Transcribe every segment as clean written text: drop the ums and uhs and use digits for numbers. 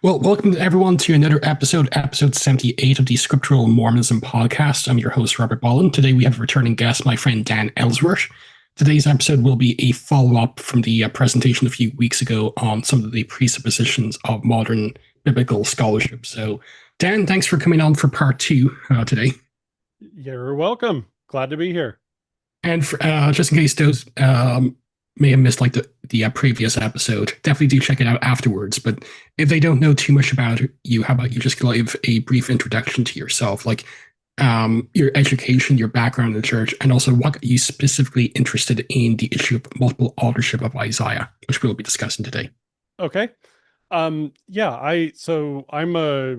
Well, welcome everyone to another episode 78 of the Scriptural Mormonism podcast. I'm your host, Robert Bolland. Today we have a returning guest, my friend Dan Ellsworth. Today's episode will be a follow-up from the presentation a few weeks ago on some of the presuppositions of modern biblical scholarship. So, Dan, thanks for coming on for part two today. You're welcome. Glad to be here. And for, just in case those may have missed like the previous episode, definitely do check it out afterwards. But if they don't know too much about you, how about you just give a brief introduction to yourself, like your education, your background in the church, and also what got you specifically interested in the issue of multiple authorship of Isaiah, which we'll be discussing today. Okay. I'm a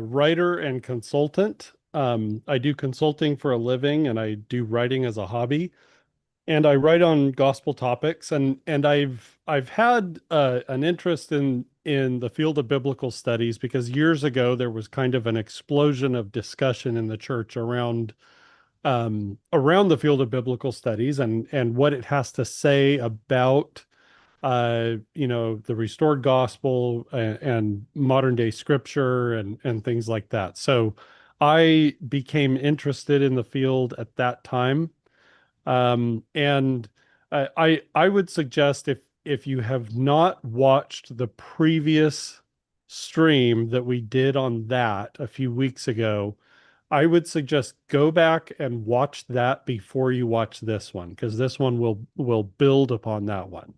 writer and consultant. I do consulting for a living and I do writing as a hobby. And I write on gospel topics, and I've had an interest in the field of biblical studies because years ago there was kind of an explosion of discussion in the church around the field of biblical studies and what it has to say about the restored gospel and modern day scripture and things like that. So I became interested in the field at that time. And I would suggest if you have not watched the previous stream that we did on that a few weeks ago, I would suggest go back and watch that before you watch this one, because this one will build upon that one.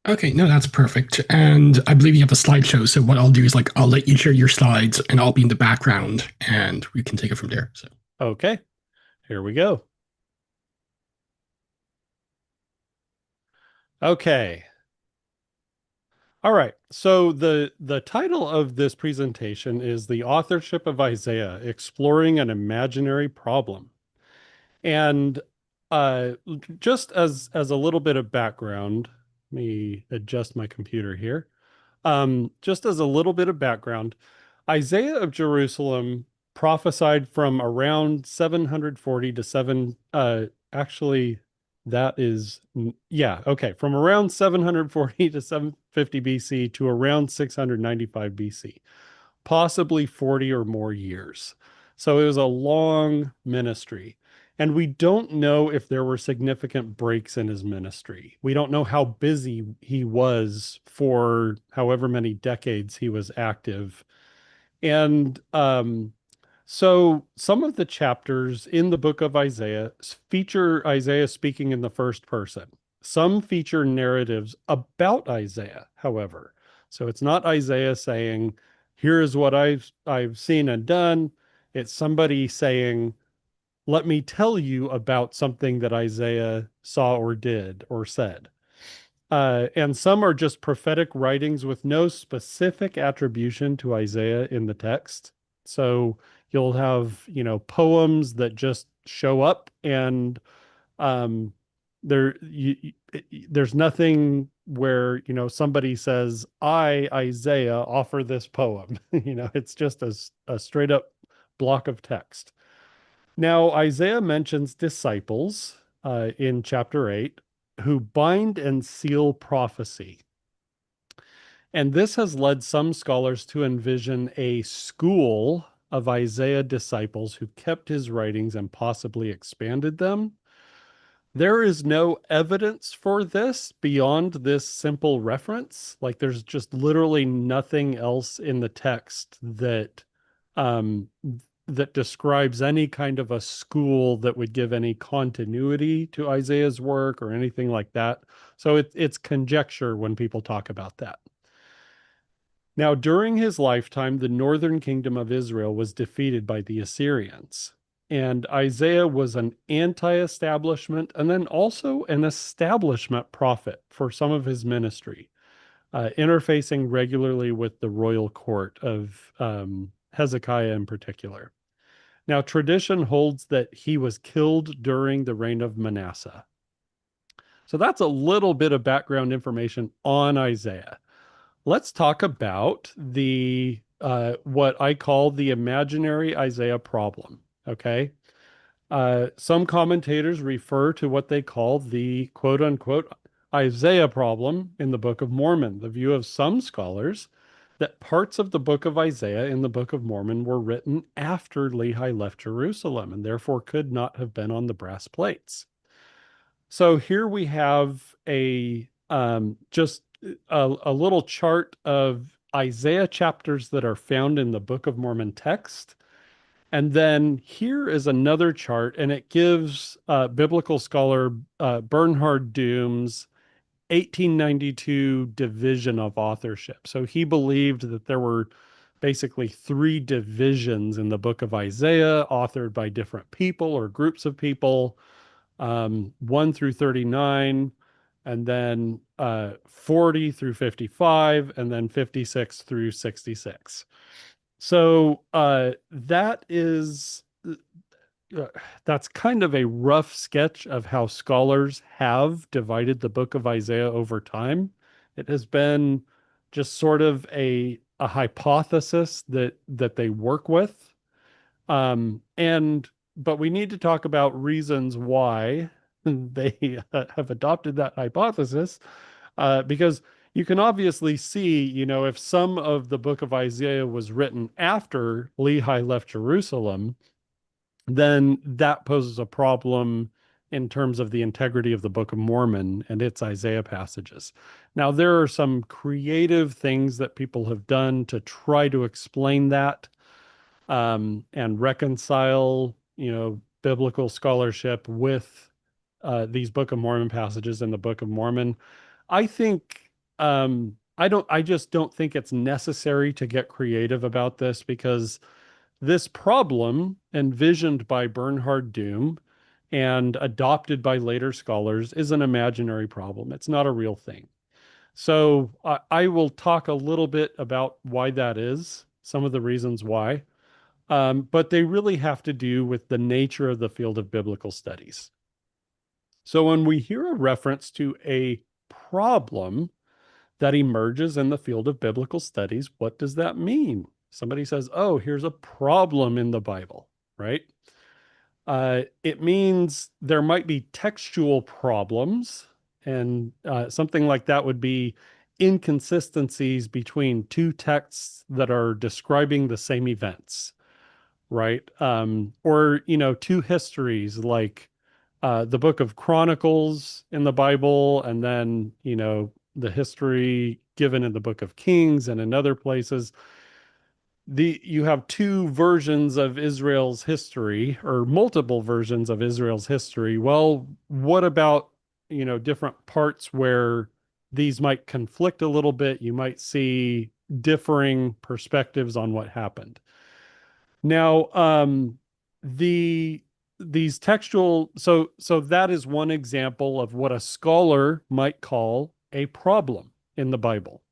Okay, no, that's perfect. And I believe you have a slideshow. So what I'll do is I'll let you share your slides and I'll be in the background and we can take it from there. So Okay, here we go. Okay. All right. So the title of this presentation is The Authorship of Isaiah, Exploring an Imaginary Problem. And just as a little bit of background, let me adjust my computer here. Just as a little bit of background, Isaiah of Jerusalem prophesied from around 740 to 7 actually that is yeah, okay, from around 740 to 750 BC to around 695 BC, possibly 40 or more years. So it was a long ministry. And we don't know if there were significant breaks in his ministry. We don't know how busy he was for however many decades he was active. And so some of the chapters in the book of Isaiah feature Isaiah speaking in the first person. Some feature narratives about Isaiah, however. So it's not Isaiah saying, here is what I've seen and done. It's somebody saying, let me tell you about something that Isaiah saw or did or said. And some are just prophetic writings with no specific attribution to Isaiah in the text. So you'll have, poems that just show up and um, there's nothing where, somebody says, I, Isaiah, offer this poem. It's just a straight up block of text. Now, Isaiah mentions disciples in chapter 8 who bind and seal prophecy. And this has led some scholars to envision a school of Isaiah disciples who kept his writings and possibly expanded them. There is no evidence for this beyond this simple reference. Like there's just literally nothing else in the text um, that describes any kind of a school that would give any continuity to Isaiah's work or anything like that. So it's conjecture when people talk about that. Now, during his lifetime, the northern kingdom of Israel was defeated by the Assyrians. And Isaiah was an anti-establishment and then also an establishment prophet for some of his ministry, interfacing regularly with the royal court of Hezekiah in particular. Now, tradition holds that he was killed during the reign of Manasseh. So that's a little bit of background information on Isaiah. Let's talk about the what I call the imaginary Isaiah problem. Okay. Some commentators refer to what they call the quote unquote Isaiah problem in the Book of Mormon. The view of some scholars that parts of the book of Isaiah in the Book of Mormon were written after Lehi left Jerusalem and therefore could not have been on the brass plates. So here we have a just a little chart of Isaiah chapters that are found in the Book of Mormon text. And then here is another chart, and it gives biblical scholar Bernhard Doom's 1892 division of authorship. So he believed that there were basically three divisions in the book of Isaiah, authored by different people or groups of people, 1 through 39, and then 40 through 55, and then 56 through 66. So that's kind of a rough sketch of how scholars have divided the book of Isaiah over time. It has been just sort of a hypothesis that they work with. And but we need to talk about reasons why they have adopted that hypothesis, because you can obviously see, if some of the book of Isaiah was written after Lehi left Jerusalem, then that poses a problem in terms of the integrity of the Book of Mormon and its Isaiah passages. Now, there are some creative things that people have done to try to explain that, and reconcile, biblical scholarship with these Book of Mormon passages in the Book of Mormon. I think I just don't think it's necessary to get creative about this, because this problem, envisioned by Bernhard Doom and adopted by later scholars, is an imaginary problem. It's not a real thing. So I will talk a little bit about why that is, some of the reasons why, but they really have to do with the nature of the field of biblical studies. So when we hear a reference to a problem that emerges in the field of biblical studies, what does that mean? Somebody says, oh, here's a problem in the Bible, right? It means there might be textual problems, and something like that would be inconsistencies between two texts that are describing the same events, right? Or, two histories, like the book of Chronicles in the Bible, and then, the history given in the book of Kings and in other places. You have two versions of Israel's history, or multiple versions of Israel's history. Well, what about, different parts where these might conflict a little bit? You might see differing perspectives on what happened. Now, these textual, so that is one example of what a scholar might call a problem in the Bible.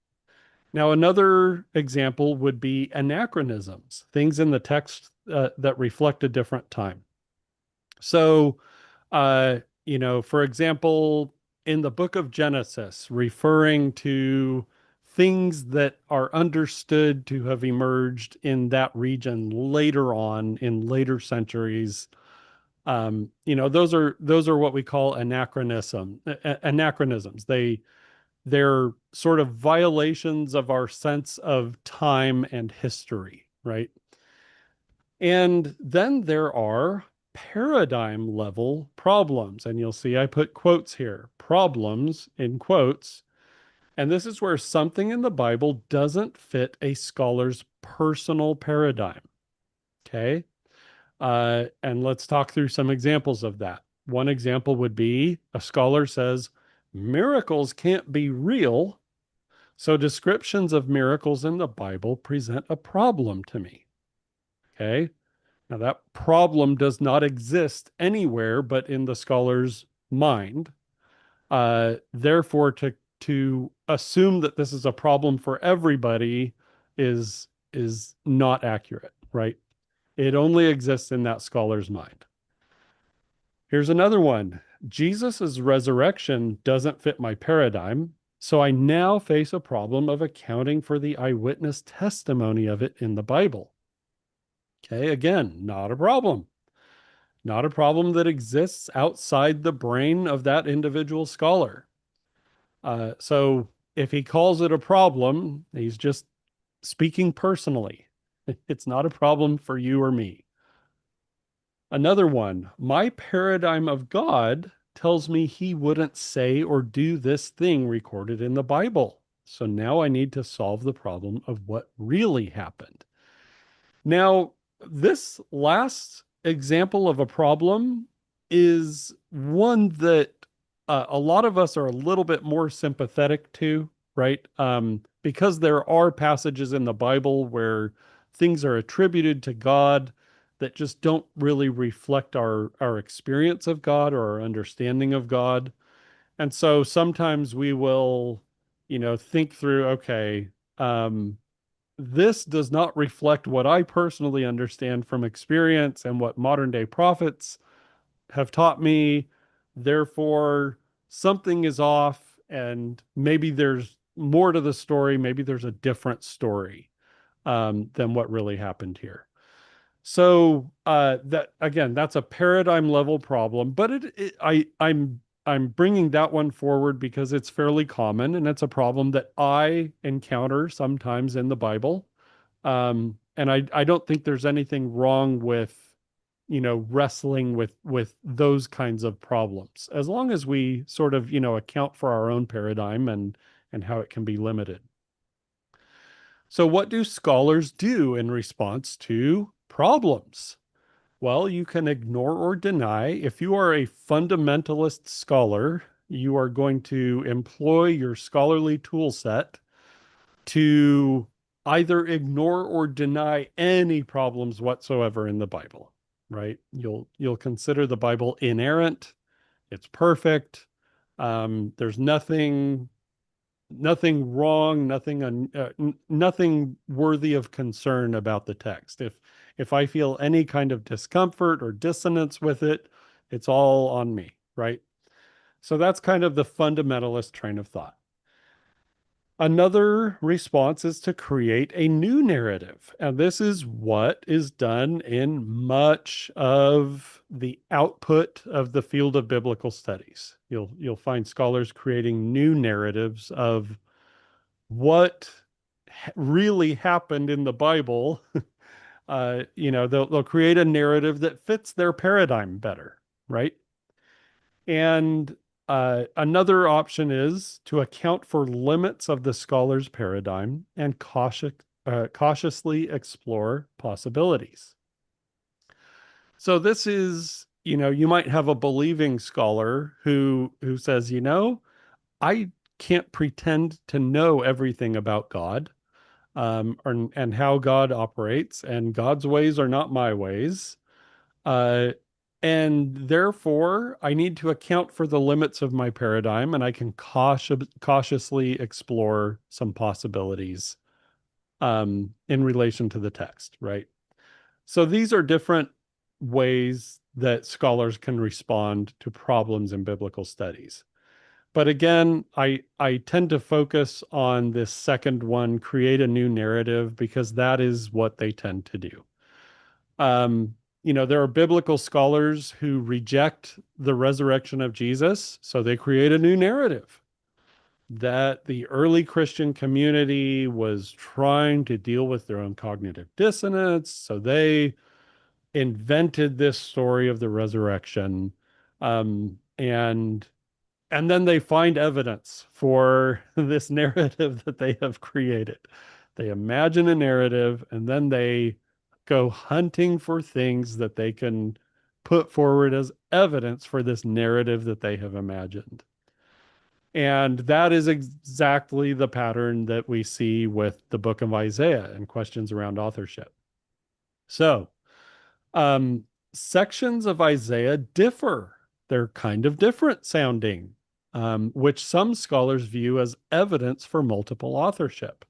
Now, another example would be anachronisms, things in the text that reflect a different time. So, for example, in the book of Genesis, referring to things that are understood to have emerged in that region later on in later centuries, those are what we call anachronisms. They're sort of violations of our sense of time and history, right? And then there are paradigm level problems. And you'll see I put quotes here, problems in quotes. And this is where something in the Bible doesn't fit a scholar's personal paradigm. Okay. And let's talk through some examples of that. One example would be a scholar says, miracles can't be real, so descriptions of miracles in the Bible present a problem to me. Okay. Now, that problem does not exist anywhere but in the scholar's mind. Therefore, to assume that this is a problem for everybody is not accurate, right? It only exists in that scholar's mind. Here's another one. Jesus's resurrection doesn't fit my paradigm, so I now face a problem of accounting for the eyewitness testimony of it in the Bible. Okay, again, not a problem. Not a problem that exists outside the brain of that individual scholar. So if he calls it a problem, he's just speaking personally. It's not a problem for you or me. Another one, my paradigm of God tells me he wouldn't say or do this thing recorded in the Bible. So now I need to solve the problem of what really happened. Now, this last example of a problem is one that a lot of us are a little bit more sympathetic to, right? Because there are passages in the Bible where things are attributed to God that just don't really reflect our experience of God or our understanding of God. And so sometimes we will, think through, okay, um, this does not reflect what I personally understand from experience and what modern day prophets have taught me. Therefore, something is off, and maybe there's more to the story. Maybe there's a different story than what really happened here. So that again, that's a paradigm level problem, but I'm bringing that one forward because it's fairly common and it's a problem that I encounter sometimes in the Bible. And I don't think there's anything wrong with, wrestling with those kinds of problems, as long as we sort of, account for our own paradigm and how it can be limited. So what do scholars do in response to problems? Well, you can ignore or deny. If you are a fundamentalist scholar, you are going to employ your scholarly tool set to either ignore or deny any problems whatsoever in the Bible, right? You'll consider the Bible inerrant, it's perfect. There's nothing wrong, nothing worthy of concern about the text. If I feel any kind of discomfort or dissonance with it, it's all on me, right? So that's kind of the fundamentalist train of thought. Another response is to create a new narrative. And this is what is done in much of the output of the field of biblical studies. You'll find scholars creating new narratives of what really happened in the Bible. They'll create a narrative that fits their paradigm better, right? And another option is to account for limits of the scholar's paradigm and cautiously explore possibilities. So this is, you might have a believing scholar who says, I can't pretend to know everything about God, and how God operates, and God's ways are not my ways. Uh, and therefore, I need to account for the limits of my paradigm, and I can cautiously explore some possibilities in relation to the text, right? So these are different ways that scholars can respond to problems in biblical studies. But again, I tend to focus on this second one, create a new narrative, because that is what they tend to do. Um, there are biblical scholars who reject the resurrection of Jesus, so they create a new narrative that the early Christian community was trying to deal with their own cognitive dissonance, so they invented this story of the resurrection. And then they find evidence for this narrative that they have created. They imagine a narrative and then they go hunting for things that they can put forward as evidence for this narrative that they have imagined. And that is exactly the pattern that we see with the book of Isaiah and questions around authorship. So, um, sections of Isaiah differ. They're kind of different sounding, which some scholars view as evidence for multiple authorship.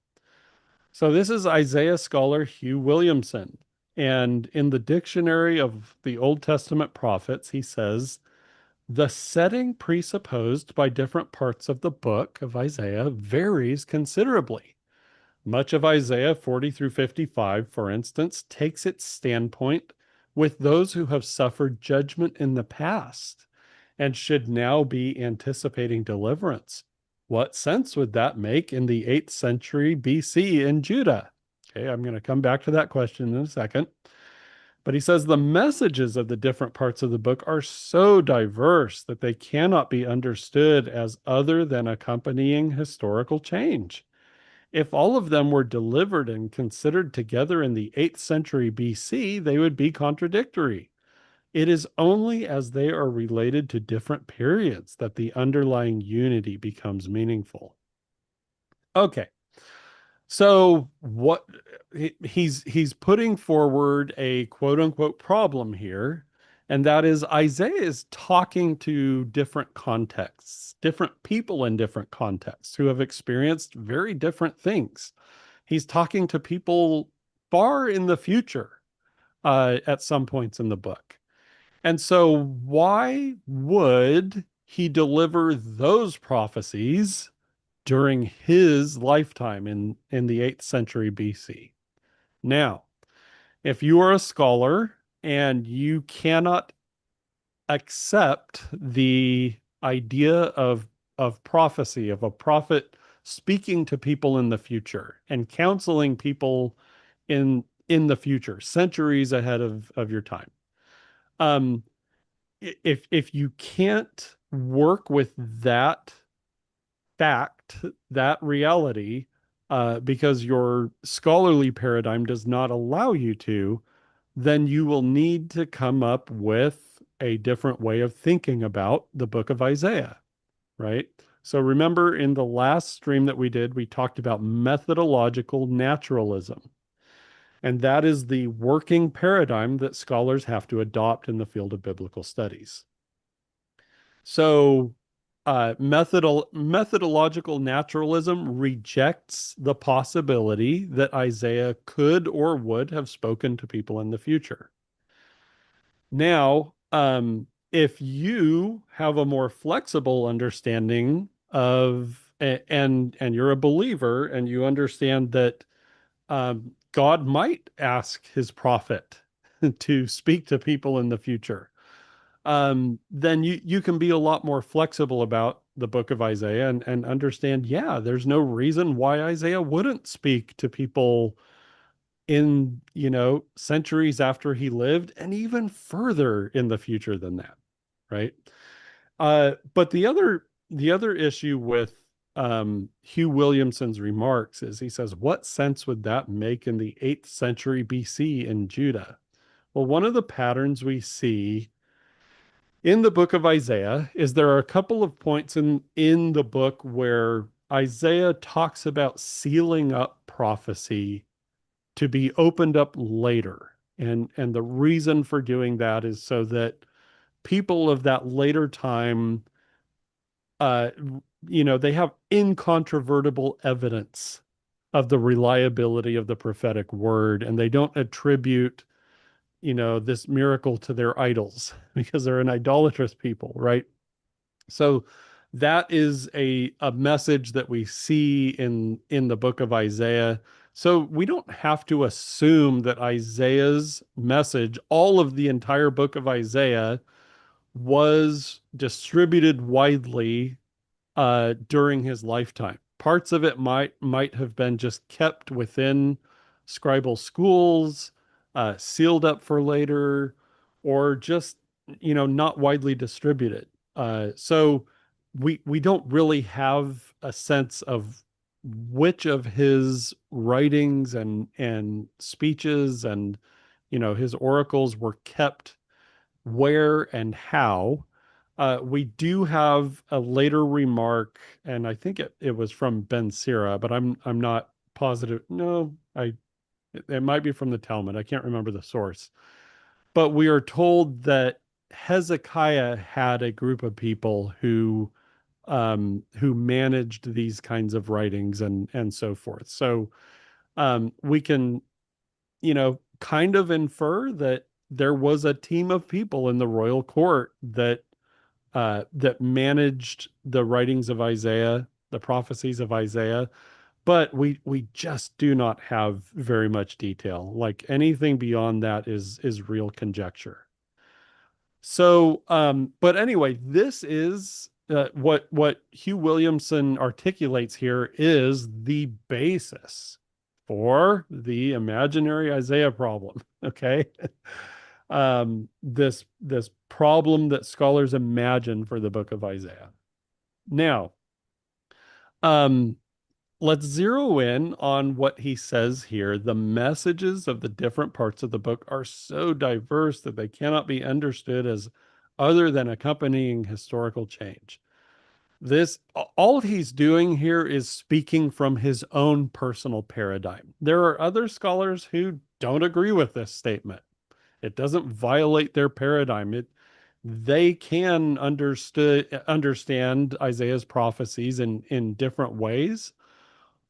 So this is Isaiah scholar Hugh Williamson. And in the Dictionary of the Old Testament Prophets, he says, the setting presupposed by different parts of the book of Isaiah varies considerably. Much of Isaiah 40 through 55, for instance, takes its standpoint with those who have suffered judgment in the past and should now be anticipating deliverance. What sense would that make in the 8th century BC in Judah? Okay, I'm going to come back to that question in a second. But he says the messages of the different parts of the book are so diverse that they cannot be understood as other than accompanying historical change. If all of them were delivered and considered together in the 8th century BC, they would be contradictory. It is only as they are related to different periods that the underlying unity becomes meaningful. Okay, so what he's putting forward a quote unquote problem here, and that is Isaiah is talking to different contexts, different people in different contexts who have experienced very different things. He's talking to people far in the future at some points in the book. And so why would he deliver those prophecies during his lifetime in the 8th century BC? Now, if you are a scholar and you cannot accept the idea of prophecy, of a prophet speaking to people in the future and counseling people in the future, centuries ahead of your time. Um, if you can't work with that fact, that reality, because your scholarly paradigm does not allow you to, then you will need to come up with a different way of thinking about the book of Isaiah, right? So remember in the last stream that we did, we talked about methodological naturalism. And that is the working paradigm that scholars have to adopt in the field of biblical studies. So, methodological naturalism rejects the possibility that Isaiah could or would have spoken to people in the future. Now, if you have a more flexible understanding and you're a believer and you understand that God might ask his prophet to speak to people in the future, then you can be a lot more flexible about the book of Isaiah and understand, yeah, there's no reason why Isaiah wouldn't speak to people in, centuries after he lived and even further in the future than that, right? But the other issue with Hugh Williamson's remarks is he says, what sense would that make in the 8th century BC in Judah? Well, one of the patterns we see in the book of Isaiah is there are a couple of points in the book where Isaiah talks about sealing up prophecy to be opened up later. And the reason for doing that is so that people of that later time uh they have incontrovertible evidence of the reliability of the prophetic word, and they don't attribute this miracle to their idols because they're an idolatrous people, right? So that is a message that we see in the book of Isaiah. So we don't have to assume that Isaiah's message, all of the entire book of Isaiah, was distributed widely during his lifetime. Parts of it might have been just kept within scribal schools, sealed up for later, or just not widely distributed. So we don't really have a sense of which of his writings and speeches and his oracles were kept where and how. We do have a later remark, and I think it was from Ben Sira, but I'm not positive. No, it might be from the Talmud. I can't remember the source. But we are told that Hezekiah had a group of people who managed these kinds of writings and so forth. So we can kind of infer that there was a team of people in the royal court that managed the writings of Isaiah, the prophecies of Isaiah, but we just do not have very much detail. Like anything beyond that is real conjecture. So, but anyway, this is what Hugh Williamson articulates here is the basis for the imaginary Isaiah problem. Okay. This problem that scholars imagine for the book of Isaiah. Now, um, let's zero in on what he says here. The messages of the different parts of the book are so diverse that they cannot be understood as other than accompanying historical change. This, all he's doing here is speaking from his own personal paradigm. There are other scholars who don't agree with this statement. It doesn't violate their paradigm. They can understand Isaiah's prophecies in different ways,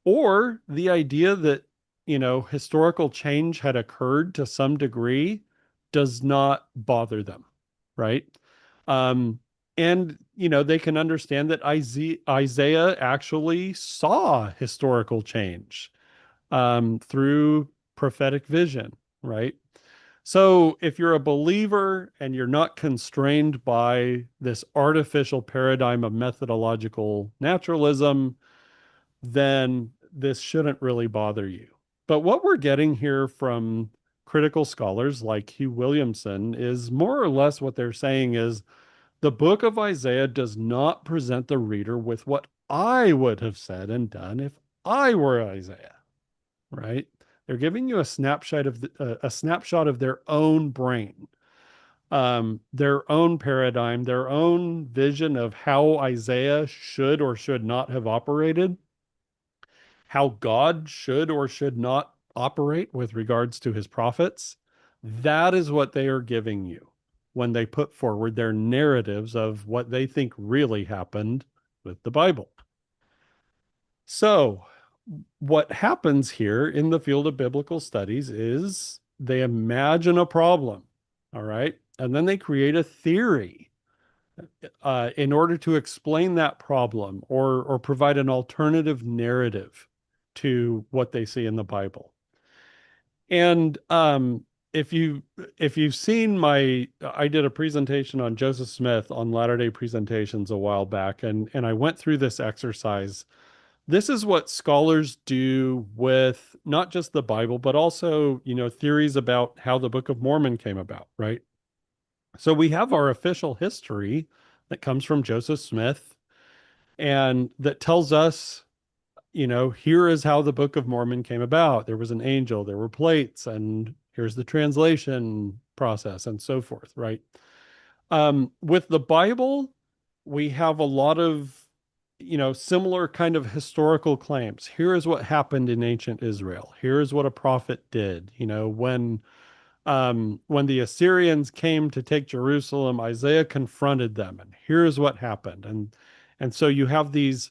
or the idea that, historical change had occurred to some degree does not bother them, right? Um, and, they can understand that Isaiah actually saw historical change through prophetic vision, right? So if you're a believer and you're not constrained by this artificial paradigm of methodological naturalism, then this shouldn't really bother you. But what we're getting here from critical scholars like Hugh Williamson is more or less what they're saying is the book of Isaiah does not present the reader with what I would have said and done if I were Isaiah, right? They're giving you a snapshot of their own brain, their own paradigm, their own vision of how Isaiah should or should not have operated, how God should or should not operate with regards to his prophets. That is what they are giving you when they put forward their narratives of what they think really happened with the Bible. So, what happens here in the field of biblical studies is they imagine a problem, all right? And then they create a theory in order to explain that problem or provide an alternative narrative to what they see in the Bible. And if you if you've seen I did a presentation on Joseph Smith on Latter-day Presentations a while back, and I went through this exercise. This is what scholars do with not just the Bible, but also, theories about how the Book of Mormon came about, right? So we have our official history that comes from Joseph Smith and that tells us, here is how the Book of Mormon came about. There was an angel, there were plates, and here's the translation process and so forth, right? With the Bible, we have a lot of, similar kind of historical claims. Here is what happened in ancient Israel. Here is what a prophet did. When the Assyrians came to take Jerusalem, Isaiah confronted them, and here's what happened. And so you have these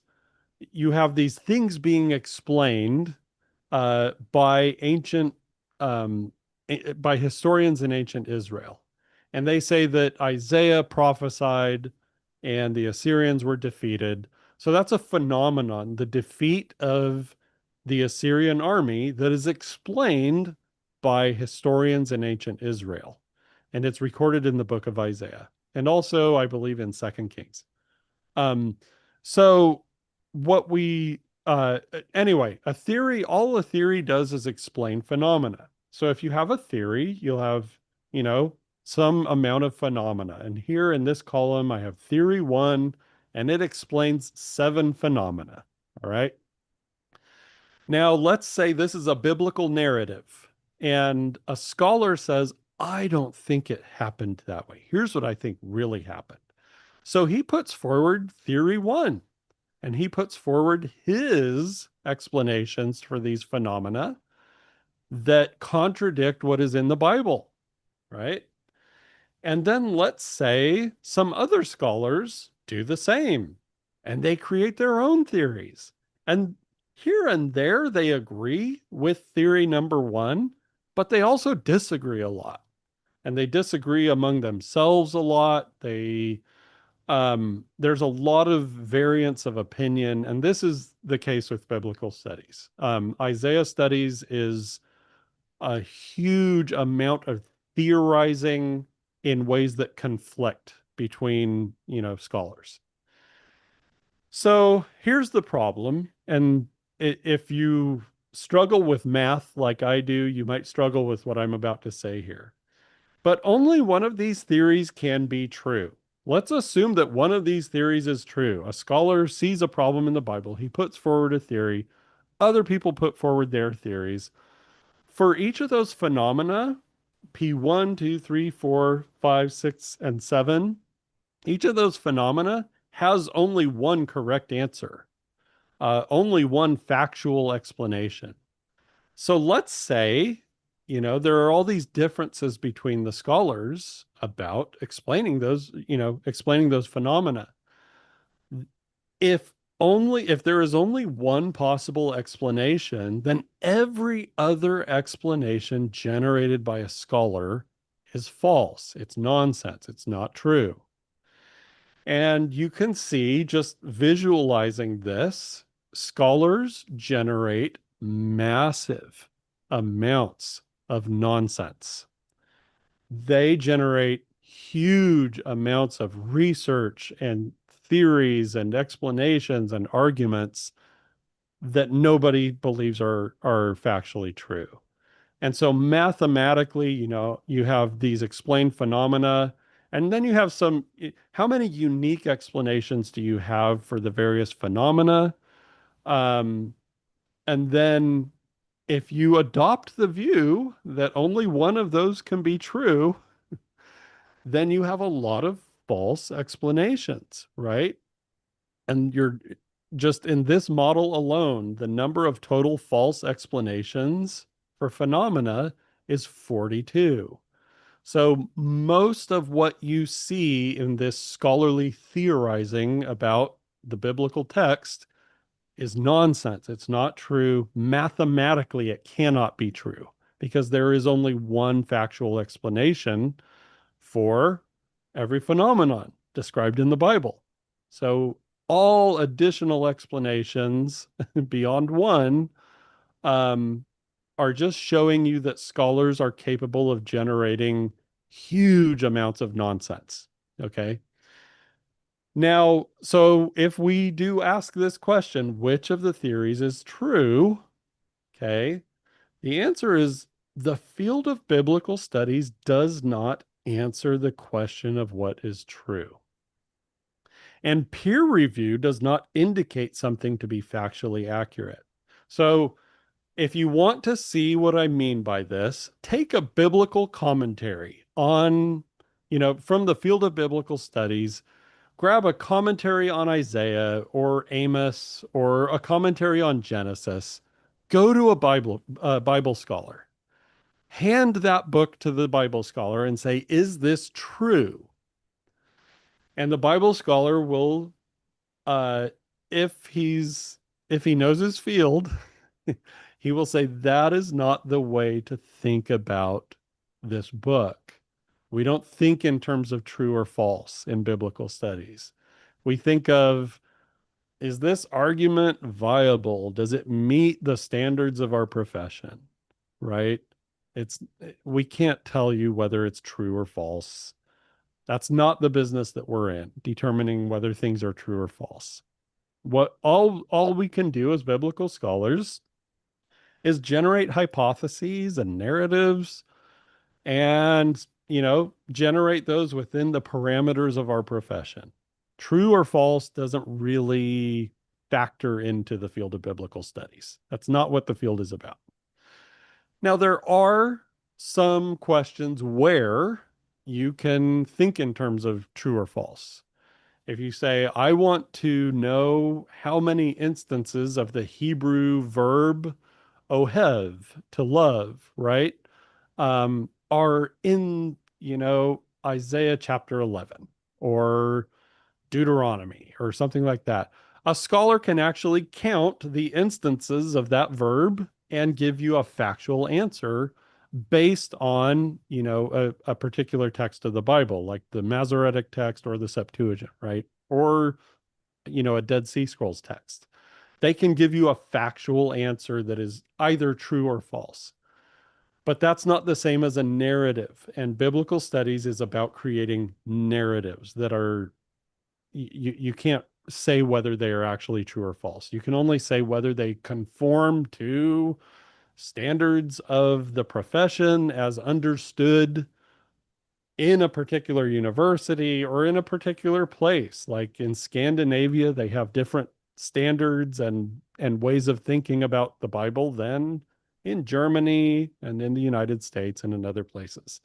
things being explained by um, by historians in ancient Israel, and they say that Isaiah prophesied, and the Assyrians were defeated. So that's a phenomenon, the defeat of the Assyrian army that is explained by historians in ancient Israel, and it's recorded in the book of Isaiah, and also I believe in Second Kings. Um, so what we anyway, all a theory does is explain phenomena. So if you have a theory, you'll have, some amount of phenomena. And here in this column, I have theory one, and it explains 7 phenomena. All right. Now, let's say this is a biblical narrative, and a scholar says, I don't think it happened that way. Here's what I think really happened. So he puts forward theory one, and he puts forward his explanations for these phenomena that contradict what is in the Bible, right? And then let's say some other scholars do the same and they create their own theories. And here and there, they agree with theory number one, but they also disagree a lot. And they disagree among themselves a lot. There's a lot of variance of opinion, and this is the case with biblical studies. Isaiah studies is a huge amount of theorizing in ways that conflict between, scholars. So here's the problem. And if you struggle with math like I do, you might struggle with what I'm about to say here. But only one of these theories can be true. Let's assume that one of these theories is true. A scholar sees a problem in the Bible, he puts forward a theory, other people put forward their theories. For each of those phenomena, P1, 2, 3, 4, 5, 6, and 7, each of those phenomena has only one correct answer, only one factual explanation. So let's say, there are all these differences between the scholars about explaining those phenomena. If there is only one possible explanation, then every other explanation generated by a scholar is false. It's nonsense. It's not true. And you can see, just visualizing this, scholars generate massive amounts of nonsense. They generate huge amounts of research and theories and explanations and arguments that nobody believes are factually true. And so mathematically, you have these explained phenomena, and then you have how many unique explanations do you have for the various phenomena? Um, and then if you adopt the view that only one of those can be true, then you have a lot of false explanations, right? And you're just in this model alone, the number of total false explanations for phenomena is 42. So most of what you see in this scholarly theorizing about the biblical text is nonsense. It's not true. Mathematically, it cannot be true because there is only one factual explanation for every phenomenon described in the Bible. So all additional explanations beyond one um, are just showing you that scholars are capable of generating huge amounts of nonsense. Okay. Now, so if we do ask this question, which of the theories is true? Okay. The answer is the field of biblical studies does not answer the question of what is true. And peer review does not indicate something to be factually accurate. So, if you want to see what I mean by this, take a biblical commentary from the field of biblical studies, grab a commentary on Isaiah or Amos or a commentary on Genesis, go to a Bible scholar, hand that book to the Bible scholar and say, is this true? And the Bible scholar will, uh, if he knows his field, he will say that is not the way to think about this book. We don't think in terms of true or false in biblical studies. We think of, is this argument viable? Does it meet the standards of our profession? Right? It's we can't tell you whether it's true or false. That's not the business that we're in, determining whether things are true or false. What all we can do as biblical scholars is generate hypotheses and narratives and, generate those within the parameters of our profession. True or false doesn't really factor into the field of biblical studies. That's not what the field is about. Now, there are some questions where you can think in terms of true or false. If you say, I want to know how many instances of the Hebrew verb ohev, to love, right, are in, Isaiah chapter 11 or Deuteronomy or something like that. A scholar can actually count the instances of that verb and give you a factual answer based on, a particular text of the Bible, like the Masoretic text or the Septuagint, right? Or, a Dead Sea Scrolls text. They can give you a factual answer that is either true or false. But that's not the same as a narrative. And biblical studies is about creating narratives that are, you can't say whether they are actually true or false. You can only say whether they conform to standards of the profession as understood in a particular university or in a particular place. Like in Scandinavia, they have different standards and ways of thinking about the Bible than in Germany and in the United States and in other places.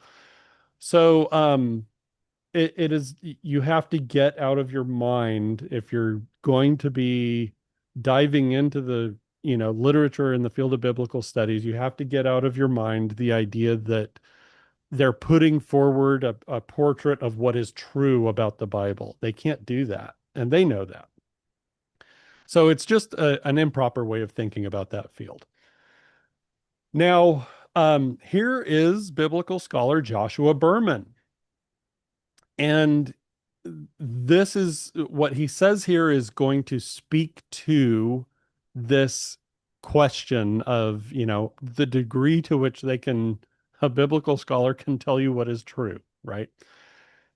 So it is, you have to get out of your mind if you're going to be diving into the, literature in the field of biblical studies. You have to get out of your mind the idea that they're putting forward a portrait of what is true about the Bible. They can't do that, and they know that. So it's just an improper way of thinking about that field. Now, here is biblical scholar Joshua Berman. And this is what he says here is going to speak to this question of, the degree to which a biblical scholar can tell you what is true, right?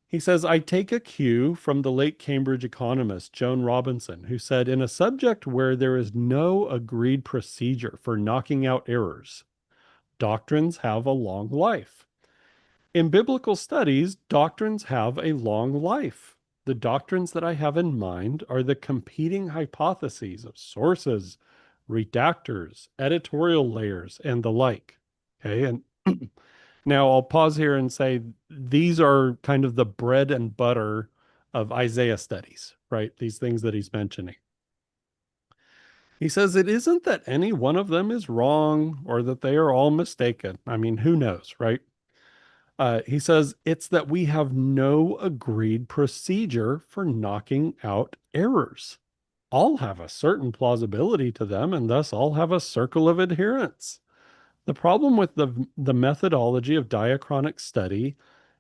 He says, I take a cue from the late Cambridge economist Joan Robinson, who said, in a subject where there is no agreed procedure for knocking out errors, doctrines have a long life. In biblical studies, doctrines have a long life. The doctrines that I have in mind are the competing hypotheses of sources, redactors, editorial layers, and the like. Okay, and now I'll pause here and say these are kind of the bread and butter of Isaiah studies, right? These things that he's mentioning. He says it isn't that any one of them is wrong or that they are all mistaken. I mean, who knows, right? He says it's that we have no agreed procedure for knocking out errors. All have a certain plausibility to them, and thus all have a circle of adherence. The problem with the methodology of diachronic study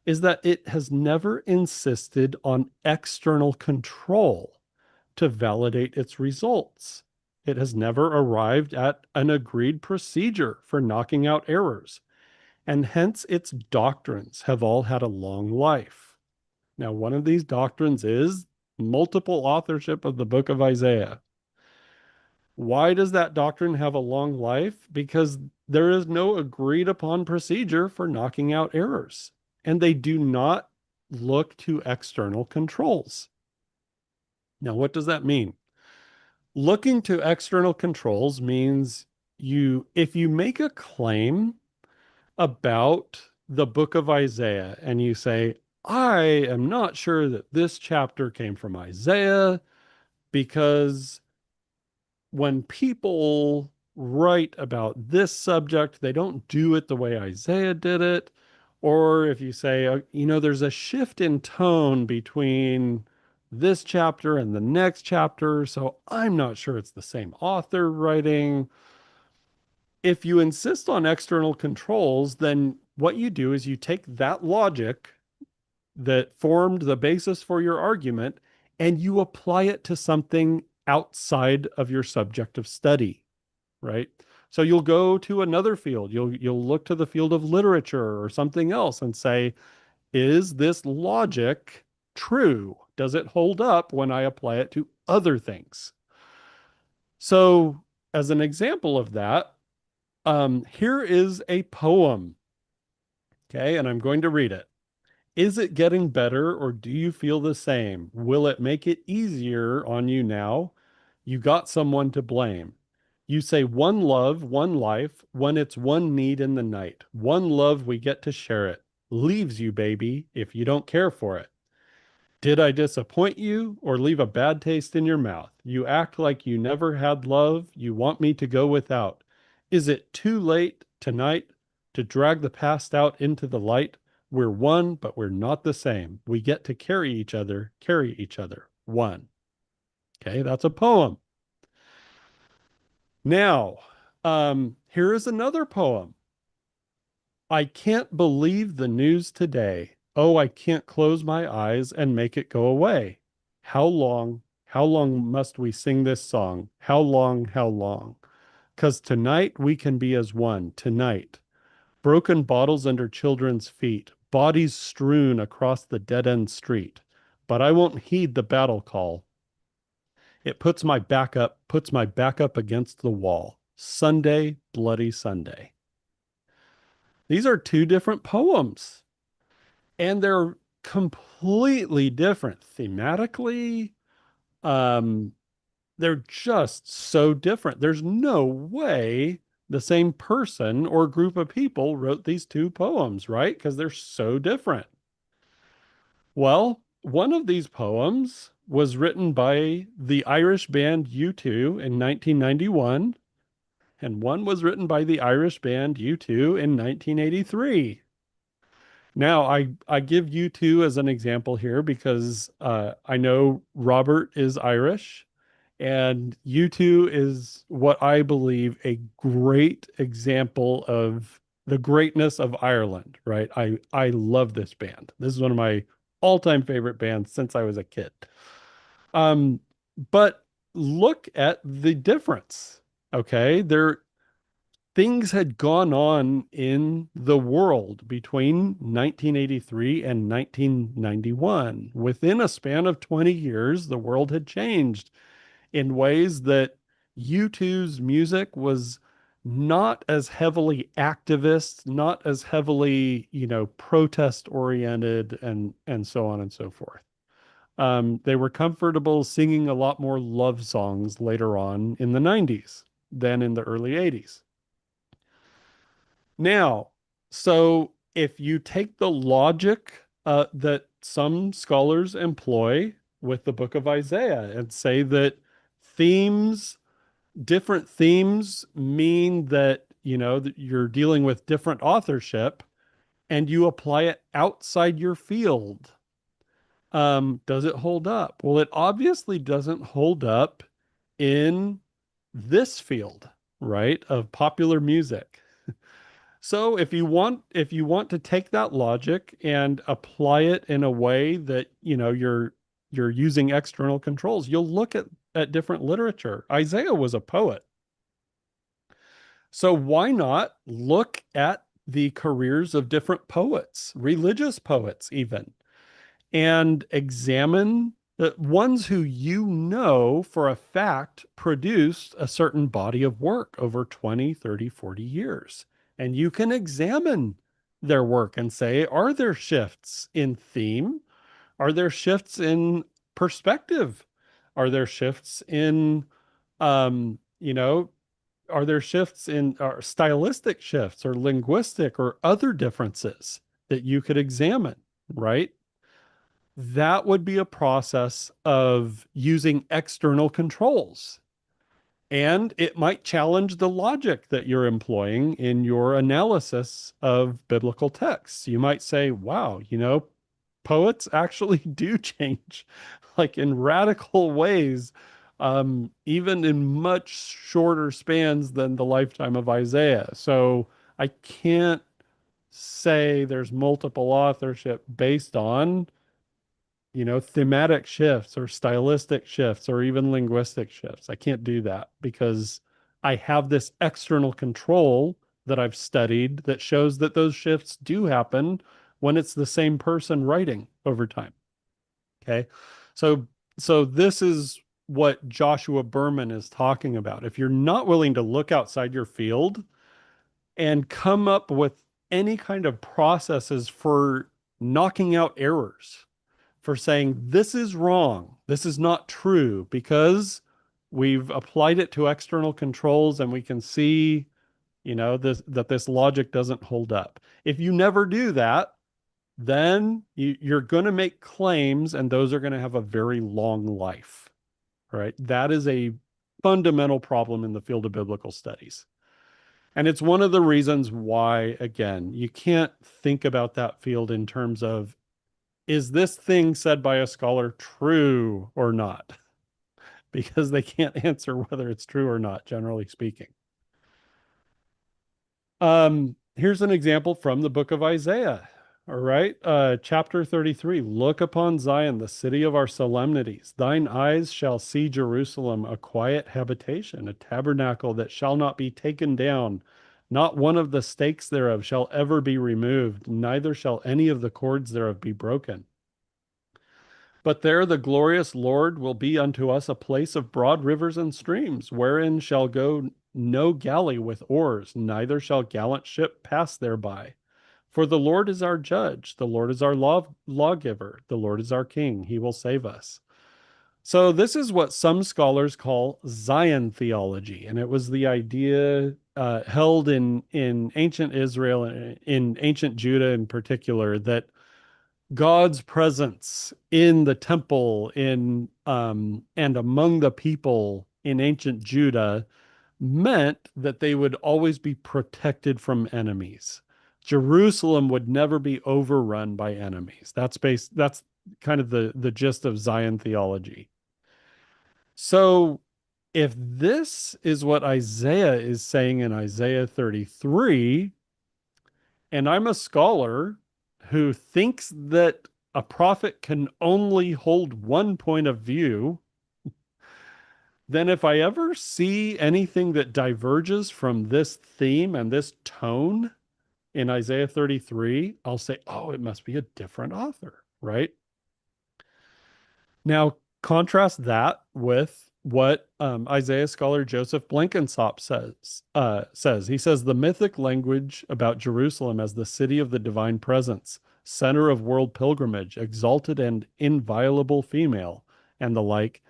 is that it has never insisted on external control to validate its results. It has never arrived at an agreed procedure for knocking out errors, and hence its doctrines have all had a long life. Now, one of these doctrines is multiple authorship of the book of Isaiah. Why does that doctrine have a long life? Because there is no agreed upon procedure for knocking out errors, and they do not look to external controls. Now, what does that mean? Looking to external controls means if you make a claim about the book of Isaiah and you say, I am not sure that this chapter came from Isaiah because when people write about this subject, they don't do it the way Isaiah did it. Or if you say, there's a shift in tone between this chapter and the next chapter, so I'm not sure it's the same author writing. If you insist on external controls, then what you do is you take that logic that formed the basis for your argument and you apply it to something outside of your subject of study, right? So you'll go to another field. You'll look to the field of literature or something else and say, is this logic true? Does it hold up when I apply it to other things? So as an example of that, here is a poem. Okay, and I'm going to read it. Is it getting better or do you feel the same? Will it make it easier on you now? You got someone to blame. You say one love, one life, when it's one need in the night. One love, we get to share it. Leaves you, baby, if you don't care for it. Did I disappoint you or leave a bad taste in your mouth? You act like you never had love. You want me to go without. Is it too late tonight to drag the past out into the light? We're one, but we're not the same. We get to carry each other, one. Okay, that's a poem. Now, here is another poem. I can't believe the news today. Oh, I can't close my eyes and make it go away. How long must we sing this song? How long, how long? 'Cause tonight we can be as one, tonight. Broken bottles under children's feet, bodies strewn across the dead-end street. But I won't heed the battle call. It puts my back up against the wall. Sunday, Bloody Sunday. These are two different poems, and they're completely different thematically. Um, they're just so different. There's no way the same person or group of people wrote these two poems, right? Because they're so different. Well, one of these poems was written by the Irish band U2 in 1991, and one was written by the Irish band U2 in 1983. Now, I give U2 as an example here because I know Robert is Irish, and U2 is what I believe a great example of the greatness of Ireland, right? I love this band. This is one of my all-time favorite bands since I was a kid. Um, but look at the difference. Okay, there things had gone on in the world between 1983 and 1991. Within a span of 20 years, the world had changed in ways that U2's music was not as heavily activist, not as heavily, protest oriented and so on and so forth. They were comfortable singing a lot more love songs later on in the 90s than in the early 80s. Now, so if you take the logic that some scholars employ with the book of Isaiah and say that themes, different themes mean that, that you're dealing with different authorship and you apply it outside your field, does it hold up? Well, it obviously doesn't hold up in this field, right, of popular music. So if you want to take that logic and apply it in a way that, you're using external controls, you'll look at different literature. Isaiah was a poet. So why not look at the careers of different poets, religious poets even, and examine the ones who for a fact produced a certain body of work over 20, 30, 40 years. And you can examine their work and say, are there shifts in theme? Are there shifts in perspective? Are there shifts in, um, you know, are there shifts in stylistic shifts or linguistic or other differences that you could examine, right? That would be a process of using external controls. And it might challenge the logic that you're employing in your analysis of biblical texts. You might say, wow, poets actually do change, like in radical ways, even in much shorter spans than the lifetime of Isaiah. So I can't say there's multiple authorship based on thematic shifts or stylistic shifts or even linguistic shifts. I can't do that because I have this external control that I've studied that shows that those shifts do happen when it's the same person writing over time. Okay. So this is what Joshua Berman is talking about. If you're not willing to look outside your field and come up with any kind of processes for knocking out errors, for saying this is wrong, this is not true, because we've applied it to external controls and we can see, that this logic doesn't hold up. If you never do that, then you're going to make claims and those are going to have a very long life, right? That is a fundamental problem in the field of biblical studies. And it's one of the reasons why, again, you can't think about that field in terms of, is this thing said by a scholar true or not? Because they can't answer whether it's true or not, generally speaking. Here's an example from the book of Isaiah. All right. Chapter 33. Look upon Zion, the city of our solemnities. Thine eyes shall see Jerusalem, a quiet habitation, a tabernacle that shall not be taken down. Not one of the stakes thereof shall ever be removed, neither shall any of the cords thereof be broken. But there the glorious Lord will be unto us a place of broad rivers and streams, wherein shall go no galley with oars, neither shall gallant ship pass thereby. For the Lord is our judge, the Lord is our lawgiver, the Lord is our king, he will save us. So this is what some scholars call Zion theology, and it was the idea held in ancient Israel, in ancient Judah in particular, that God's presence in the temple in and among the people in ancient Judah meant that they would always be protected from enemies. Jerusalem would never be overrun by enemies. That's kind of the gist of Zion theology. So if this is what Isaiah is saying in Isaiah 33, and I'm a scholar who thinks that a prophet can only hold one point of view, then if I ever see anything that diverges from this theme and this tone in Isaiah 33, I'll say, oh, it must be a different author, right? Now, contrast that with what Isaiah scholar Joseph Blenkinsop says. He says the mythic language about Jerusalem as the city of the divine presence, center of world pilgrimage, exalted and inviolable female, and the like,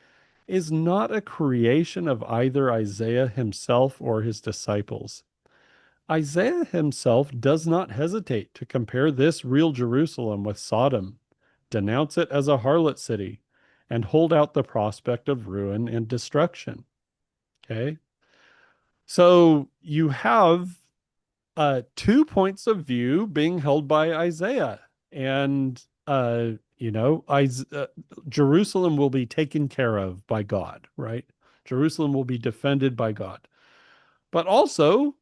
is not a creation of either Isaiah himself or his disciples. Isaiah himself does not hesitate to compare this real Jerusalem with Sodom, denounce it as a harlot city, and hold out the prospect of ruin and destruction. Okay. So you have two points of view being held by Isaiah. And, Jerusalem will be taken care of by God, right? Jerusalem will be defended by God. But also,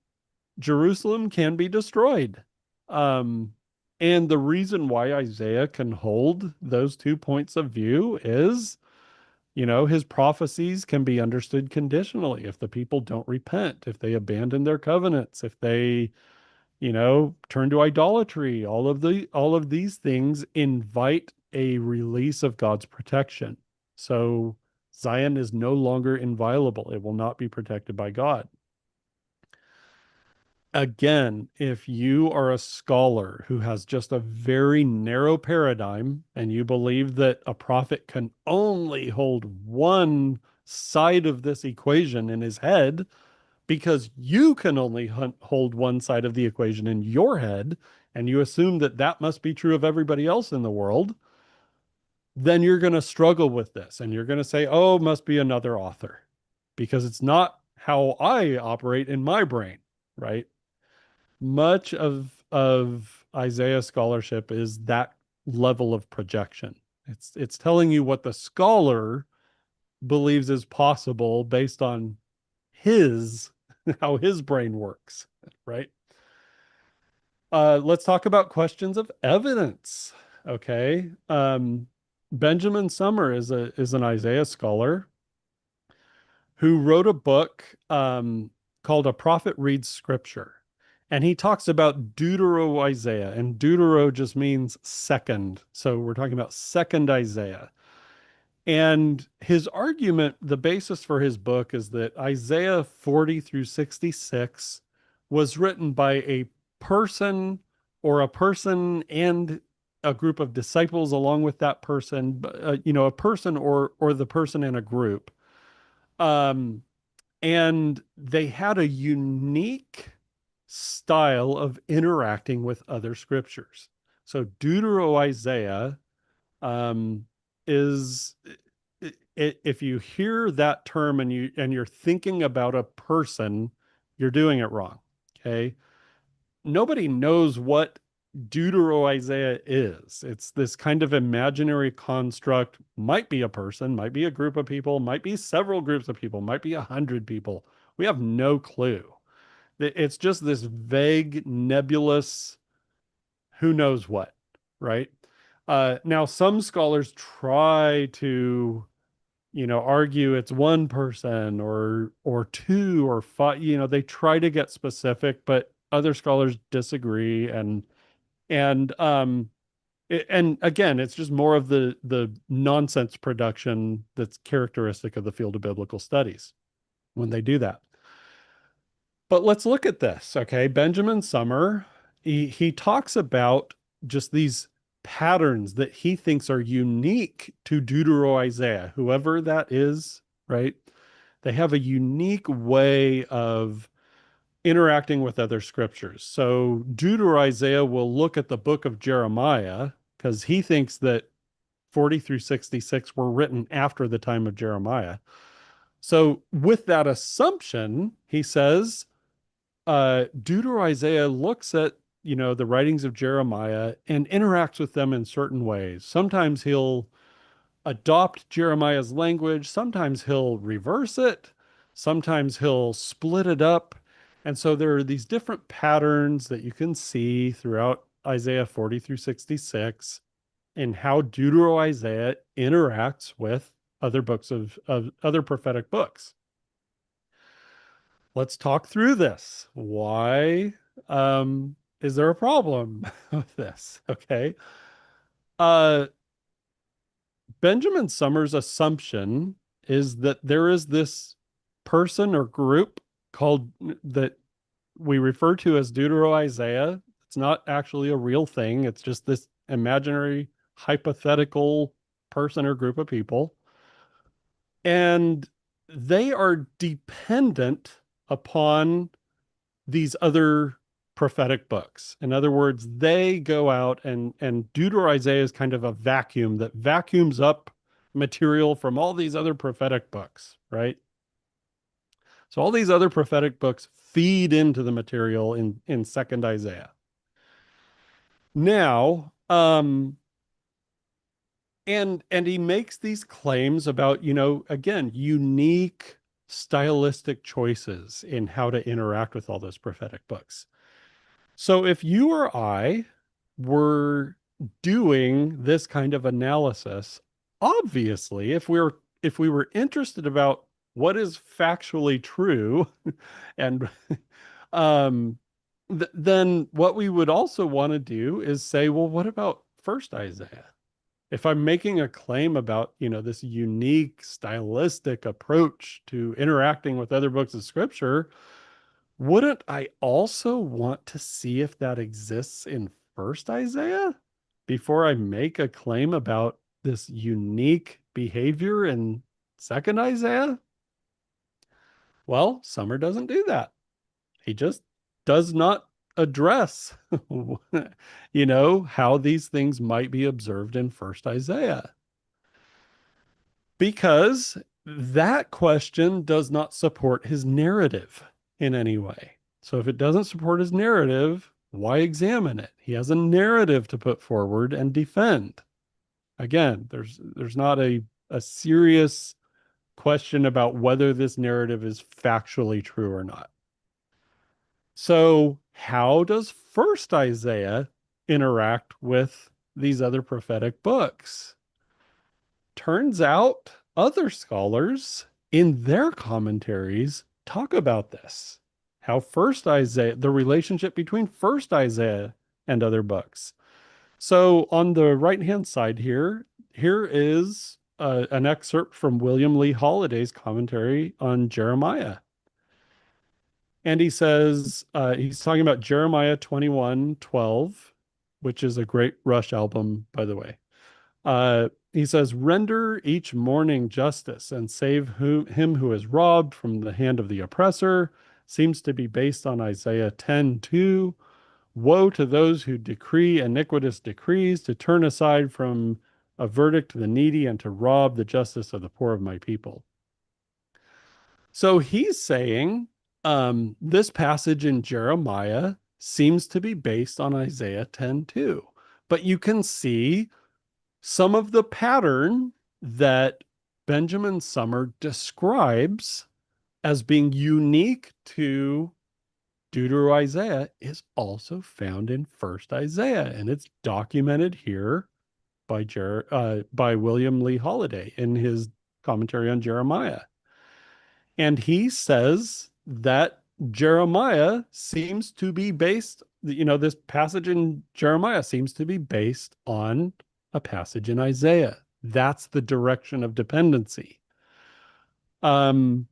Jerusalem can be destroyed. Um, and the reason why Isaiah can hold those two points of view is, his prophecies can be understood conditionally. If the people don't repent, if they abandon their covenants, if they, turn to idolatry, all of these things invite a release of God's protection. So Zion is no longer inviolable. It will not be protected by God. Again, if you are a scholar who has just a very narrow paradigm and you believe that a prophet can only hold one side of this equation in his head because you can only hold one side of the equation in your head, and you assume that that must be true of everybody else in the world, then you're going to struggle with this and you're going to say, oh, must be another author because it's not how I operate in my brain, right? Much of Isaiah scholarship is that level of projection. It's telling you what the scholar believes is possible based on his how his brain works, right? Let's talk about questions of evidence. Okay. Benjamin Summer is an Isaiah scholar who wrote a book called A Prophet Reads Scripture. And he talks about Deutero-Isaiah, and Deutero just means second. So we're talking about second Isaiah. And his argument, the basis for his book is that Isaiah 40 through 66 was written by a person or a person and a group of disciples along with that person, a person or the person in a group. Um, and they had a unique style of interacting with other scriptures. So Deutero-Isaiah is if you hear that term and you're thinking about a person, you're doing it wrong. Okay. Nobody knows what Deutero-Isaiah is. It's this kind of imaginary construct, might be a person, might be a group of people, might be several groups of people, might be 100 people. We have no clue. It's just this vague, nebulous, who knows what, right? Now, some scholars try to, argue it's one person or two or five. They try to get specific, but other scholars disagree, and And again, it's just more of the nonsense production that's characteristic of the field of biblical studies when they do that. But let's look at this, okay? Benjamin Summer, he talks about just these patterns that he thinks are unique to Deutero-Isaiah, whoever that is, right? They have a unique way of interacting with other scriptures. So Deutero-Isaiah will look at the book of Jeremiah because he thinks that 40 through 66 were written after the time of Jeremiah. So with that assumption, he says, Deutero-Isaiah looks at, the writings of Jeremiah and interacts with them in certain ways. Sometimes he'll adopt Jeremiah's language, sometimes he'll reverse it, sometimes he'll split it up. And so there are these different patterns that you can see throughout Isaiah 40 through 66 in how Deutero-Isaiah interacts with other books of other prophetic books. Let's talk through this. Why is there a problem with this? Okay. Uh, Benjamin Summers' assumption is that there is this person or group called that we refer to as Deutero-Isaiah. It's not actually a real thing. It's just this imaginary, hypothetical person or group of people. And they are dependent upon these other prophetic books. In other words, they go out and Deutero-Isaiah is kind of a vacuum that vacuums up material from all these other prophetic books, right? So all these other prophetic books feed into the material in Second Isaiah. Now, and he makes these claims about, again, unique stylistic choices in how to interact with all those prophetic books. So if you or I were doing this kind of analysis, obviously, if we were interested about what is factually true and um then what we would also want to do is say, well, what about first Isaiah? If I'm making a claim about, this unique stylistic approach to interacting with other books of scripture, wouldn't I also want to see if that exists in first Isaiah before I make a claim about this unique behavior in second Isaiah? Well, Summer doesn't do that. He just does not address, how these things might be observed in first Isaiah. Because that question does not support his narrative in any way. So if it doesn't support his narrative, why examine it? He has a narrative to put forward and defend. Again, there's not a serious question about whether this narrative is factually true or not. So how does first Isaiah interact with these other prophetic books? Turns out other scholars in their commentaries talk about this. How first Isaiah, the relationship between first Isaiah and other books. So on the right-hand side here is an excerpt from William Lee Holiday's commentary on Jeremiah. And he says, he's talking about Jeremiah 21:12, which is a great Rush album, by the way. He says, render each morning justice and save him who is robbed from the hand of the oppressor. Seems to be based on Isaiah 10:2. Woe to those who decree iniquitous decrees, to turn aside from a verdict to the needy and to rob the justice of the poor of my people. So he's saying this passage in Jeremiah seems to be based on Isaiah 10:2. But you can see some of the pattern that Benjamin Summer describes as being unique to Deutero-Isaiah is also found in first Isaiah, and it's documented here by William Lee Holiday in his commentary on Jeremiah. And he says that Jeremiah seems to be based, this passage in Jeremiah seems to be based on a passage in Isaiah. That's the direction of dependency. Um,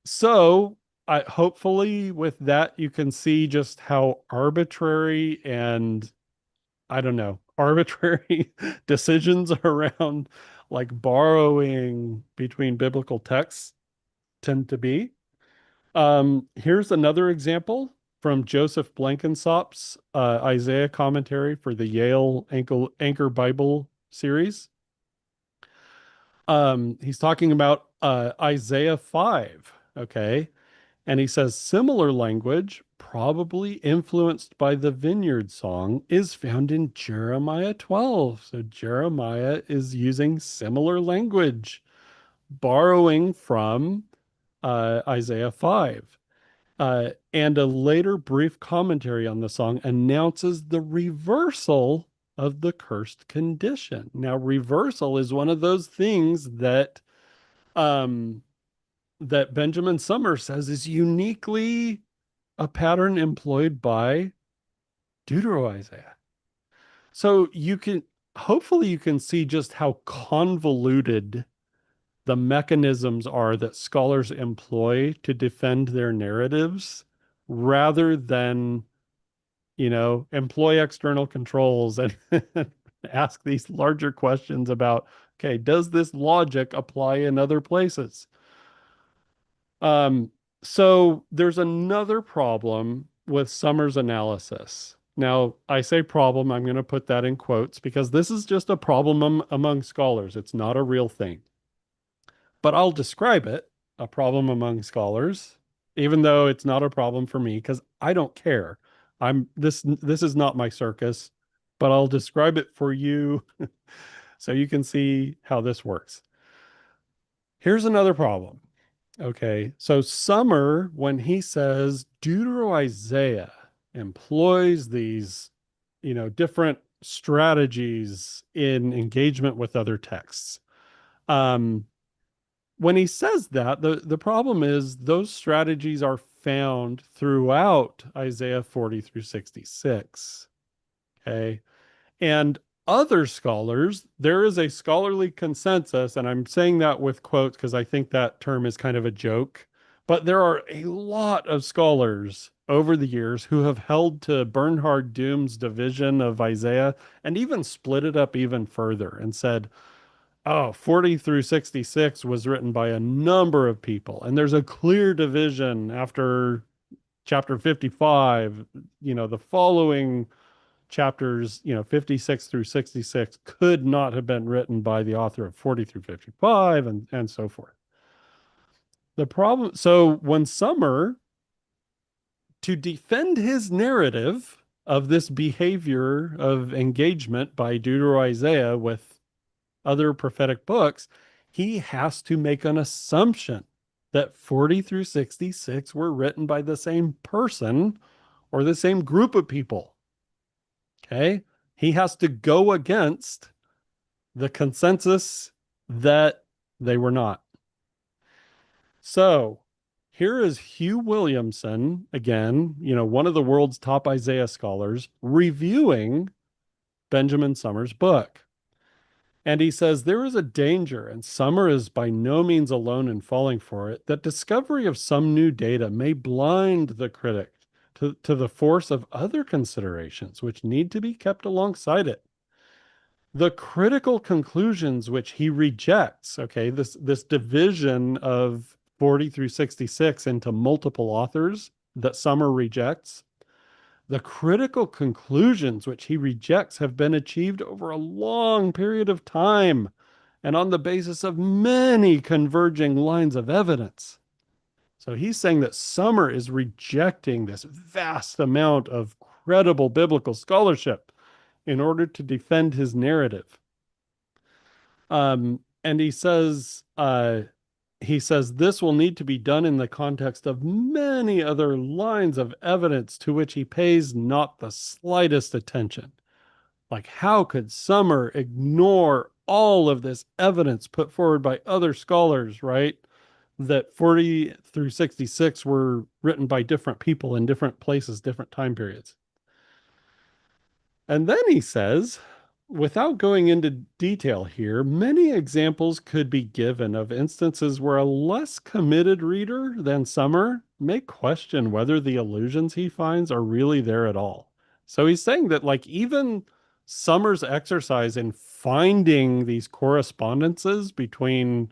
so hopefully with that, you can see just how arbitrary and I don't know, arbitrary decisions around like borrowing between biblical texts tend to be. Here's another example from Joseph Blankensop's Isaiah commentary for the Yale Anchor Bible series. He's talking about Isaiah 5, okay? And he says similar language, probably influenced by the vineyard song, is found in Jeremiah 12. So Jeremiah is using similar language, borrowing from Isaiah 5. And a later brief commentary on the song announces the reversal of the cursed condition. Now, reversal is one of those things um, that Benjamin Summers says is uniquely a pattern employed by Deutero-Isaiah. So hopefully you can see just how convoluted the mechanisms are that scholars employ to defend their narratives rather than, employ external controls and ask these larger questions about, okay, does this logic apply in other places? Um, so there's another problem with Summers' analysis. Now, I say problem, I'm going to put that in quotes because this is just a problem among scholars. It's not a real thing. But I'll describe it, a problem among scholars, even though it's not a problem for me because I don't care. This is not my circus, but I'll describe it for you so you can see how this works. Here's another problem. Okay, so Summer, when he says Deutero-Isaiah employs these, different strategies in engagement with other texts. Um, when he says that, the problem is those strategies are found throughout Isaiah 40 through 66. Okay. And other scholars, there is a scholarly consensus, and I'm saying that with quotes because I think that term is kind of a joke, but there are a lot of scholars over the years who have held to Bernhard Doom's division of Isaiah and even split it up even further and said, oh, 40 through 66 was written by a number of people, and there's a clear division after chapter 55, the following chapters, 56 through 66 could not have been written by the author of 40 through 55 and so forth. The problem, so when Summer, to defend his narrative of this behavior of engagement by Deutero-Isaiah with other prophetic books, he has to make an assumption that 40 through 66 were written by the same person or the same group of people. Okay. He has to go against the consensus that they were not. So here is Hugh Williamson, again, one of the world's top Isaiah scholars, reviewing Benjamin Summers' book. And he says there is a danger, and Summer is by no means alone in falling for it, that discovery of some new data may blind the critic to the force of other considerations which need to be kept alongside it. The critical conclusions which he rejects, okay, this division of 40 through 66 into multiple authors that Summer rejects, the critical conclusions which he rejects have been achieved over a long period of time and on the basis of many converging lines of evidence. So he's saying that Summer is rejecting this vast amount of credible biblical scholarship in order to defend his narrative. And he says this will need to be done in the context of many other lines of evidence to which he pays not the slightest attention. Like, how could Summer ignore all of this evidence put forward by other scholars, right? that 40 through 66 were written by different people in different places, different time periods. And then he says, without going into detail here, many examples could be given of instances where a less committed reader than Summer may question whether the allusions he finds are really there at all. So he's saying that, like, even Summer's exercise in finding these correspondences between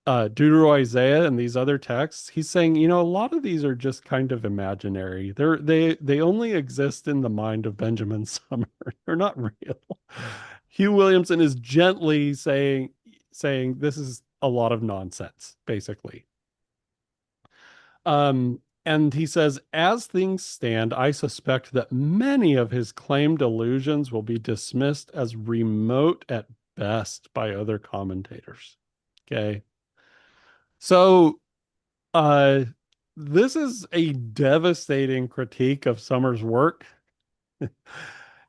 Deutero-Isaiah and these other texts, he's saying, a lot of these are just kind of imaginary. They only exist in the mind of Benjamin Summer. They're not real. Hugh Williamson is gently saying this is a lot of nonsense, basically. And he says, as things stand, I suspect that many of his claimed allusions will be dismissed as remote at best by other commentators. Okay. So uh, this is a devastating critique of Summer's work.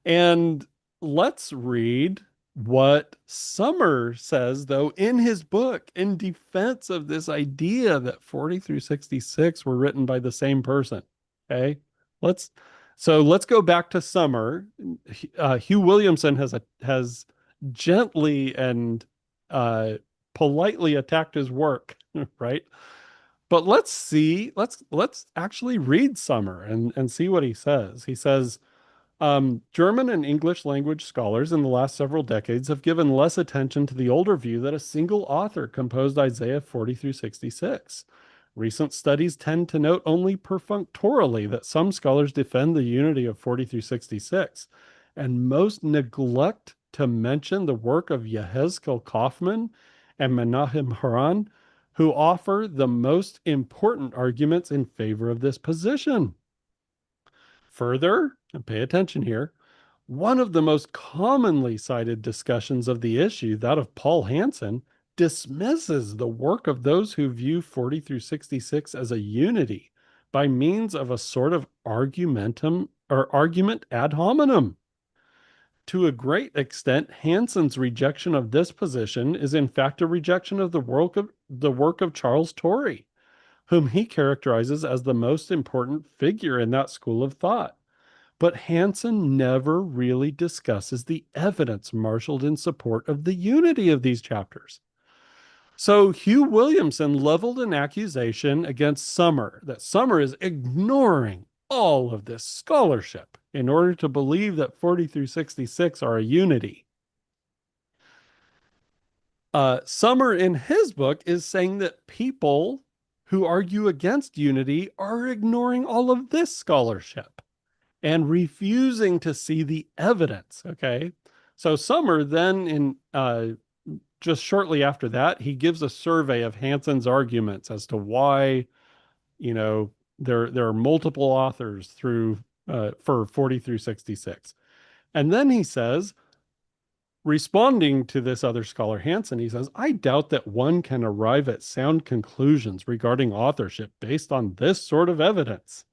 And let's read what Summer says, though, in his book in defense of this idea that 40 through 66 were written by the same person. Okay. Let's let's go back to Summer. Hugh Williamson has gently and uh, politely attacked his work, right? But let's actually read Summer and see what he says. He says, German and English language scholars in the last several decades have given less attention to the older view that a single author composed Isaiah 40 through 66. Recent studies tend to note only perfunctorily that some scholars defend the unity of 40 through 66, and most neglect to mention the work of Yehezkel Kaufman and Menachem Haran, who offer the most important arguments in favor of this position. Further, and pay attention here, one of the most commonly cited discussions of the issue, that of Paul Hansen, dismisses the work of those who view 40 through 66 as a unity by means of a sort of argumentum or argument ad hominem. To a great extent, Hansen's rejection of this position is in fact a rejection of the work of Charles Torrey, whom he characterizes as the most important figure in that school of thought. But Hansen never really discusses the evidence marshaled in support of the unity of these chapters. So Hugh Williamson leveled an accusation against Summer that Summer is ignoring all of this scholarship in order to believe that 40 through 66 are a unity. Summer in his book is saying that people who argue against unity are ignoring all of this scholarship and refusing to see the evidence. Okay. So Summer then just shortly after that, he gives a survey of Hansen's arguments as to why, there are multiple authors through for 40 through 66. And then he says, responding to this other scholar, Hansen, he says, I doubt that one can arrive at sound conclusions regarding authorship based on this sort of evidence.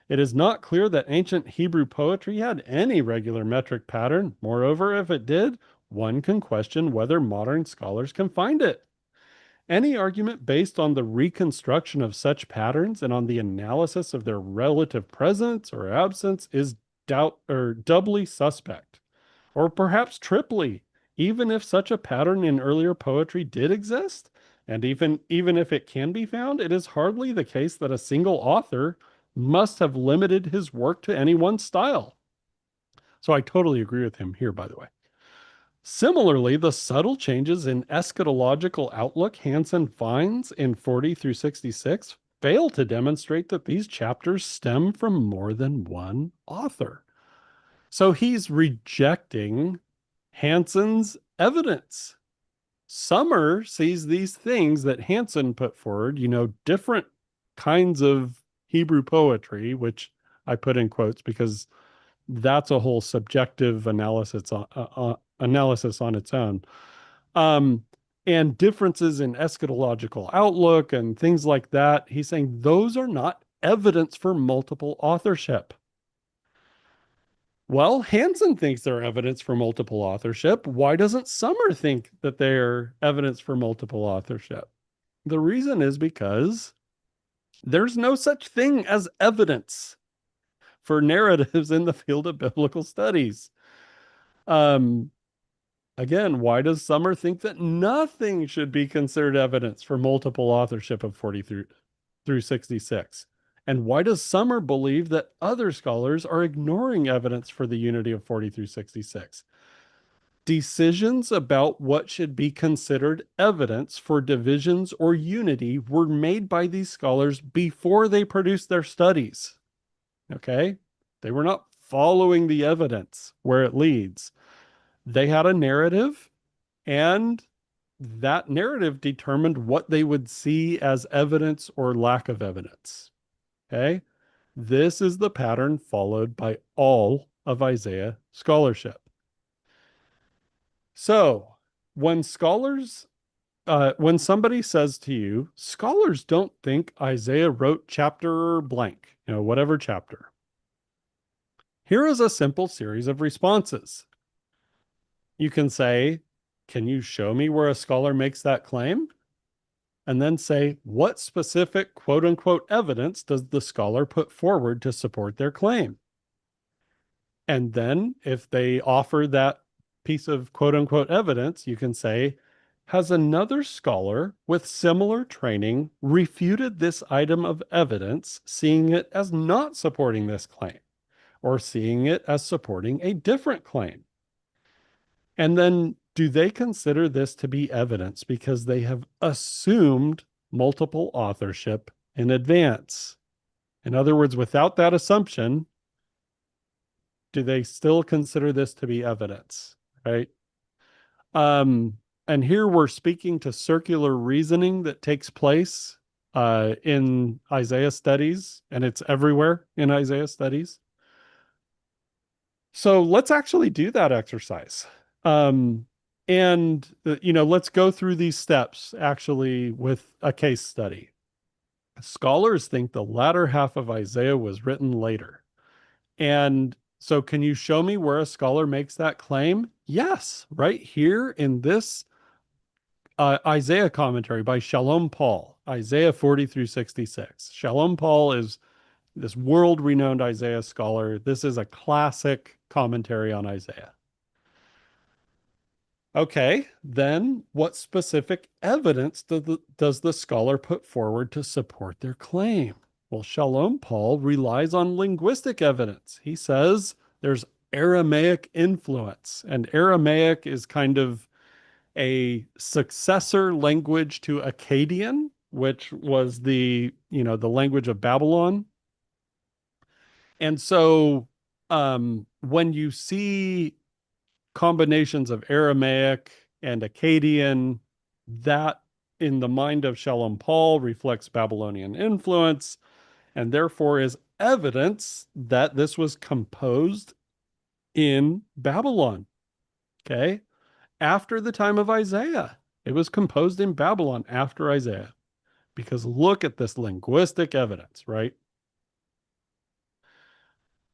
It is not clear that ancient Hebrew poetry had any regular metric pattern. Moreover, if it did, one can question whether modern scholars can find it. Any argument based on the reconstruction of such patterns and on the analysis of their relative presence or absence is doubly suspect, or perhaps triply, even if such a pattern in earlier poetry did exist. And even if it can be found, it is hardly the case that a single author must have limited his work to any one style. So I totally agree with him here, by the way. Similarly, the subtle changes in eschatological outlook Hansen finds in 40 through 66 fail to demonstrate that these chapters stem from more than one author. So he's rejecting Hansen's evidence. Summer sees these things that Hansen put forward, different kinds of Hebrew poetry, which I put in quotes because that's a whole subjective analysis on its own. And differences in eschatological outlook and things like that. He's saying those are not evidence for multiple authorship. Well, Hansen thinks they're evidence for multiple authorship. Why doesn't Summer think that they're evidence for multiple authorship? The reason is because there's no such thing as evidence for narratives in the field of biblical studies. Um, Again, why does Summer think that nothing should be considered evidence for multiple authorship of 40 through 66? And why does Summer believe that other scholars are ignoring evidence for the unity of 40 through 66? Decisions about what should be considered evidence for divisions or unity were made by these scholars before they produced their studies. Okay? They were not following the evidence where it leads. They had a narrative, and that narrative determined what they would see as evidence or lack of evidence. Okay? This is the pattern followed by all of Isaiah scholarship. So, when when somebody says to you, scholars don't think Isaiah wrote chapter blank, whatever chapter, here is a simple series of responses. You can say, can you show me where a scholar makes that claim? And then say, what specific quote unquote evidence does the scholar put forward to support their claim? And then if they offer that piece of quote unquote evidence, you can say, has another scholar with similar training refuted this item of evidence, seeing it as not supporting this claim, or seeing it as supporting a different claim? And then do they consider this to be evidence because they have assumed multiple authorship in advance? In other words, without that assumption, do they still consider this to be evidence? Right? And here we're speaking to circular reasoning that takes place in Isaiah studies, and it's everywhere in Isaiah studies. So let's actually do that exercise. Let's go through these steps actually with a case study. Scholars think the latter half of Isaiah was written later. And so, can you show me where a scholar makes that claim? Yes, right here in this Isaiah commentary by Shalom Paul, Isaiah 40 through 66. Shalom Paul is this world renowned Isaiah scholar. This is a classic commentary on Isaiah. Okay, then what specific evidence does the scholar put forward to support their claim? Well, Shalom Paul relies on linguistic evidence. He says there's Aramaic influence, and Aramaic is kind of a successor language to Akkadian, which was the language of Babylon. And so when you see combinations of Aramaic and Akkadian, that in the mind of Shalom Paul reflects Babylonian influence, and therefore is evidence that this was composed in Babylon. Okay. After the time of Isaiah, it was composed in Babylon after Isaiah, because look at this linguistic evidence, right?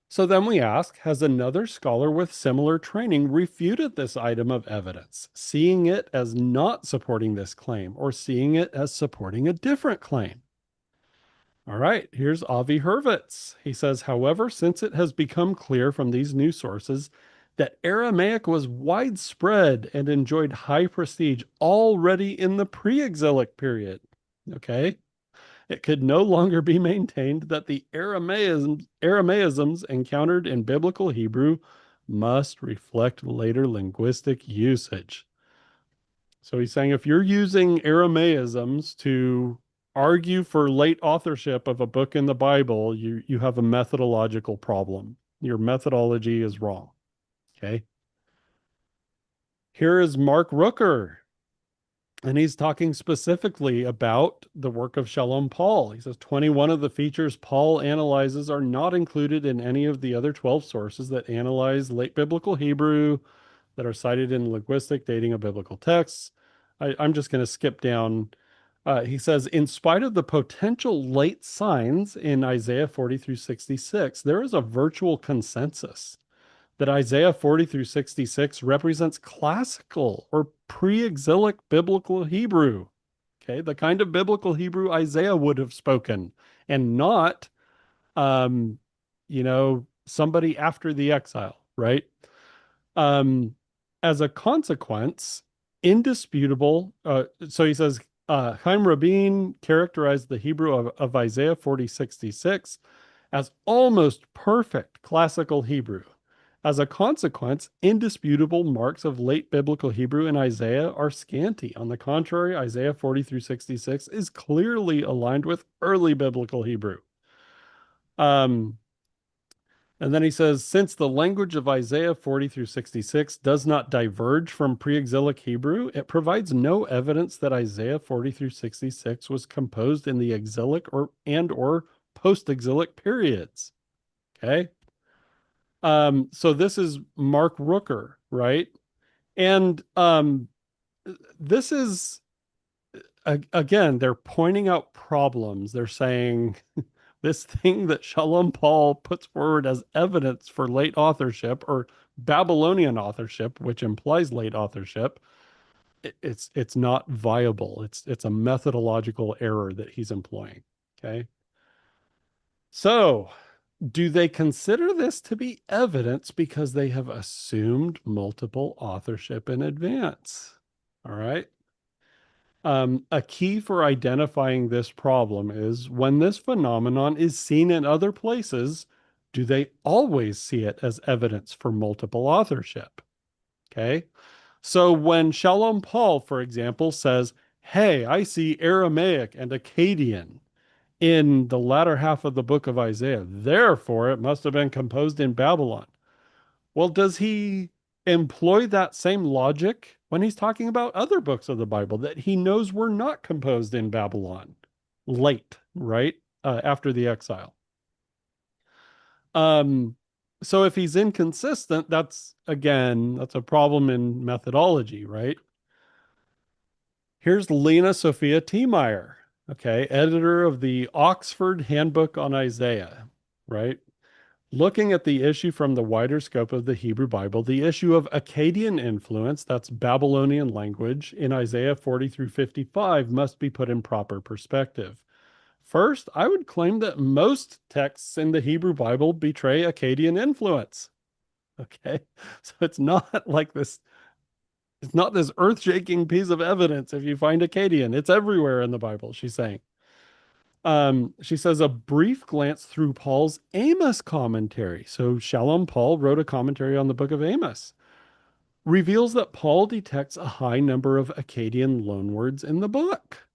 So then we ask, has another scholar with similar training refuted this item of evidence, seeing it as not supporting this claim or seeing it as supporting a different claim? All right, here's Avi Hurwitz. He says, however, since it has become clear from these new sources that Aramaic was widespread and enjoyed high prestige already in the pre-exilic period, okay, it could no longer be maintained that the Aramaisms encountered in biblical Hebrew must reflect later linguistic usage. So he's saying if you're using Aramaisms to argue for late authorship of a book in the Bible, you have a methodological problem. Your methodology is wrong. Okay. Here is Mark Rooker, and he's talking specifically about the work of Shalom Paul. He says 21 of the features Paul analyzes are not included in any of the other 12 sources that analyze late biblical Hebrew that are cited in linguistic dating of biblical texts. I'm just going to skip down. He says, in spite of the potential late signs in Isaiah 40 through 66, there is a virtual consensus that Isaiah 40 through 66 represents classical or pre-exilic biblical Hebrew. Okay, the kind of biblical Hebrew Isaiah would have spoken, and not, um, somebody after the exile, right? Um, as a consequence, indisputable. So he says, Chaim Rabin characterized the Hebrew of Isaiah 40:66 as almost perfect classical Hebrew. As a consequence, indisputable marks of late biblical Hebrew in Isaiah are scanty. On the contrary, Isaiah 40 through 66 is clearly aligned with early biblical Hebrew. Um, and then he says, since the language of Isaiah 40 through 66 does not diverge from pre-exilic Hebrew, it provides no evidence that Isaiah 40 through 66 was composed in the exilic or post-exilic periods. Okay. So this is Mark Rooker, right? And this is again, they're pointing out problems. They're saying this thing that Shalom Paul puts forward as evidence for late authorship or Babylonian authorship, which implies late authorship, it's not viable. It's a methodological error that he's employing. Okay. So, do they consider this to be evidence because they have assumed multiple authorship in advance? All right. A key for identifying this problem is when this phenomenon is seen in other places, do they always see it as evidence for multiple authorship? Okay. So when Shalom Paul, for example, says, hey, I see Aramaic and Akkadian in the latter half of the book of Isaiah, therefore it must have been composed in Babylon. Well, does he employ that same logic when he's talking about other books of the Bible that he knows were not composed in Babylon late, right? After the exile. Um, so if he's inconsistent, that's a problem in methodology, right? Here's Lena Sophia Tiemeyer, okay, editor of the Oxford Handbook on Isaiah, right? Looking at the issue from the wider scope of the Hebrew Bible, the issue of Akkadian influence, that's Babylonian language, in Isaiah 40 through 55 must be put in proper perspective. First, I would claim that most texts in the Hebrew Bible betray Akkadian influence. Okay. So it's not this earth-shaking piece of evidence if you find Akkadian. It's everywhere in the Bible, she's saying. She says a brief glance through Paul's Amos commentary. So Shalom Paul wrote a commentary on the book of Amos, reveals that Paul detects a high number of Akkadian loanwords in the book.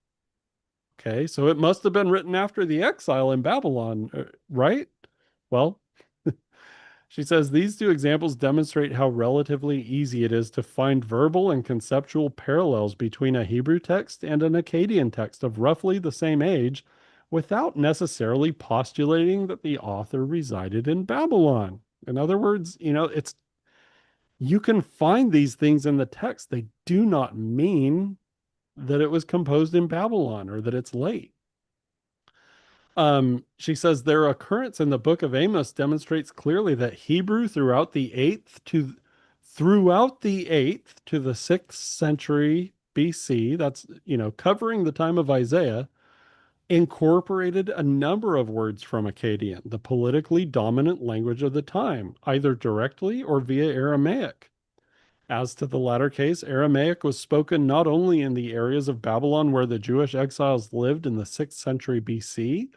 Okay, so it must have been written after the exile in Babylon, right? Well, she says these two examples demonstrate how relatively easy it is to find verbal and conceptual parallels between a Hebrew text and an Akkadian text of roughly the same age without necessarily postulating that the author resided in Babylon. In other words, you can find these things in the text. They do not mean that it was composed in Babylon or that it's late. She says their occurrence in the book of Amos demonstrates clearly that Hebrew throughout the 8th to the 6th century BC, that's, covering the time of Isaiah, incorporated a number of words from Akkadian, the politically dominant language of the time, either directly or via Aramaic. As to the latter case, Aramaic was spoken not only in the areas of Babylon where the Jewish exiles lived in the 6th century BC,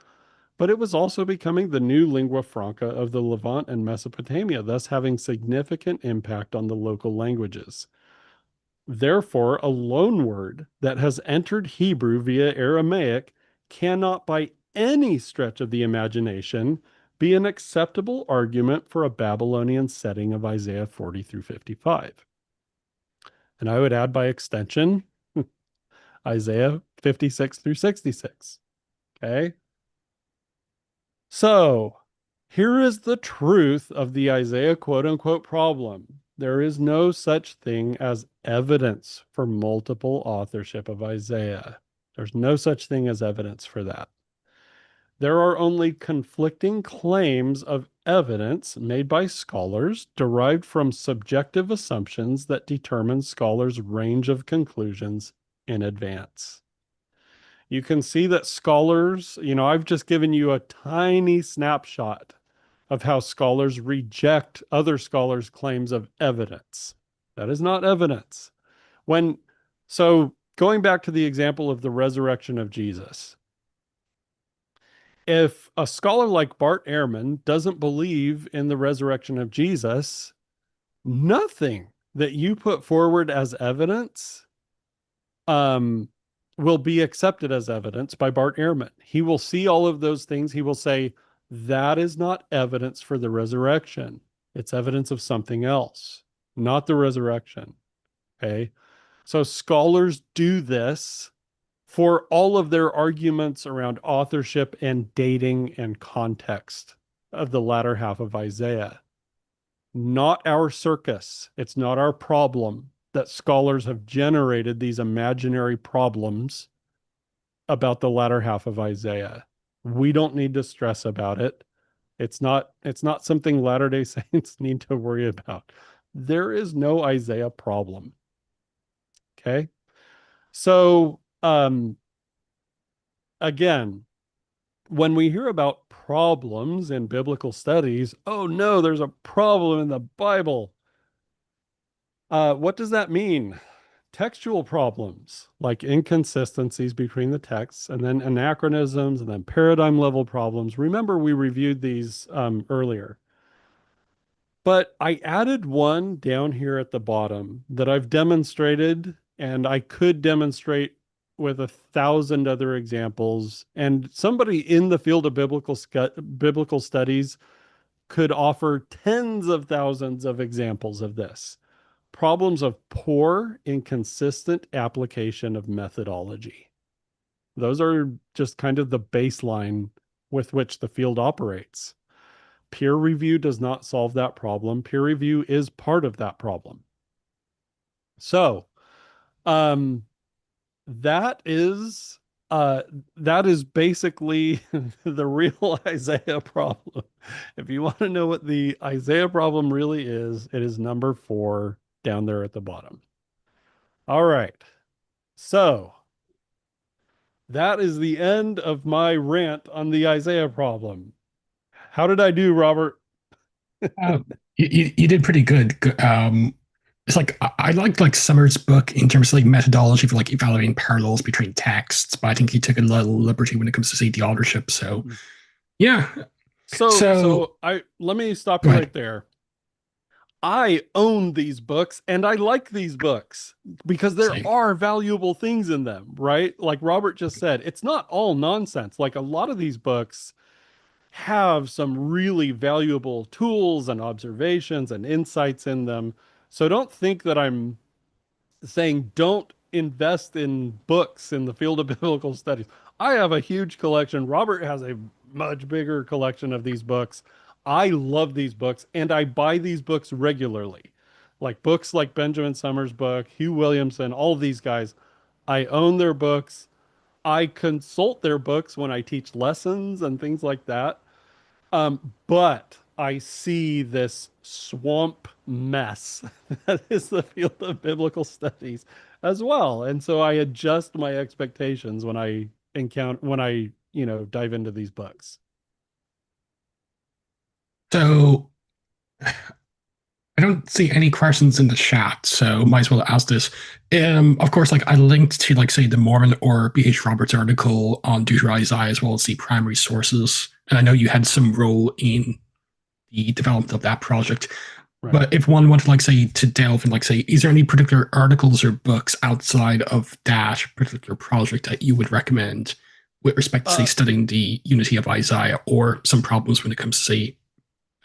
but it was also becoming the new lingua franca of the Levant and Mesopotamia, thus having significant impact on the local languages. Therefore, a loanword that has entered Hebrew via Aramaic cannot by any stretch of the imagination be an acceptable argument for a Babylonian setting of Isaiah 40 through 55. And I would add by extension, Isaiah 56 through 66. Okay. So here is the truth of the Isaiah quote unquote problem. There is no such thing as evidence for multiple authorship of Isaiah. There's no such thing as evidence for that. There are only conflicting claims of evidence made by scholars derived from subjective assumptions that determine scholars' range of conclusions in advance. You can see that scholars, I've just given you a tiny snapshot of how scholars reject other scholars' claims of evidence. That is not evidence. When, so going back to the example of the resurrection of Jesus, if a scholar like Bart Ehrman doesn't believe in the resurrection of Jesus, nothing that you put forward as evidence um, will be accepted as evidence by Bart Ehrman. He will see all of those things. He will say, that is not evidence for the resurrection. It's evidence of something else, not the resurrection. Okay. So scholars do this for all of their arguments around authorship and dating and context of the latter half of Isaiah. Not our circus. It's not our problem that scholars have generated these imaginary problems about the latter half of Isaiah. We don't need to stress about it. It's not something Latter-day Saints need to worry about. There is no Isaiah problem. Okay? So, again, when we hear about problems in biblical studies, oh no, there's a problem in the Bible. What does that mean? Textual problems, like inconsistencies between the texts, and then anachronisms, and then paradigm level problems. Remember, we reviewed these earlier. But I added one down here at the bottom that I've demonstrated, and I could demonstrate with 1,000 other examples. And somebody in the field of biblical studies could offer tens of thousands of examples of this. Problems of poor, inconsistent application of methodology. Those are just kind of the baseline with which the field operates. Peer review does not solve that problem. Peer review is part of that problem. So, um, that is that is basically the real Isaiah problem. If you want to know what the Isaiah problem really is, it is number 4 down there at the bottom. All right. So that is the end of my rant on the Isaiah problem. How did I do, Robert? Uh, you did pretty good. It's like I liked like Summers' book in terms of like methodology for like evaluating parallels between texts, but I think he took a little liberty when it comes to say the authorship. So yeah. So, So so I let me stop go you ahead. right there. I own these books and I like these books because there Say are valuable things in them, right? Like Robert just said, it's not all nonsense. Like a lot of these books have some really valuable tools and observations and insights in them. So don't think that I'm saying don't invest in books in the field of biblical studies. I have a huge collection. Robert has a much bigger collection of these books. I love these books and I buy these books regularly. Like books like Benjamin Summers' book, Hugh Williamson, all of these guys. I own their books. I consult their books when I teach lessons and things like that. But I see this swamp mess that is the field of biblical studies as well. And so I adjust my expectations when I dive into these books. so. I don't see any questions in the chat, so might as well ask this. Of course, like I linked to like say the Mormon or B.H. Roberts article on Deutero-Isaiah as well as the primary sources, and I know you had some role in the development of that project. Right. But if one wanted like say to delve in like say, is there any particular articles or books outside of that particular project that you would recommend with respect to say Uh, studying the unity of Isaiah or some problems when it comes to say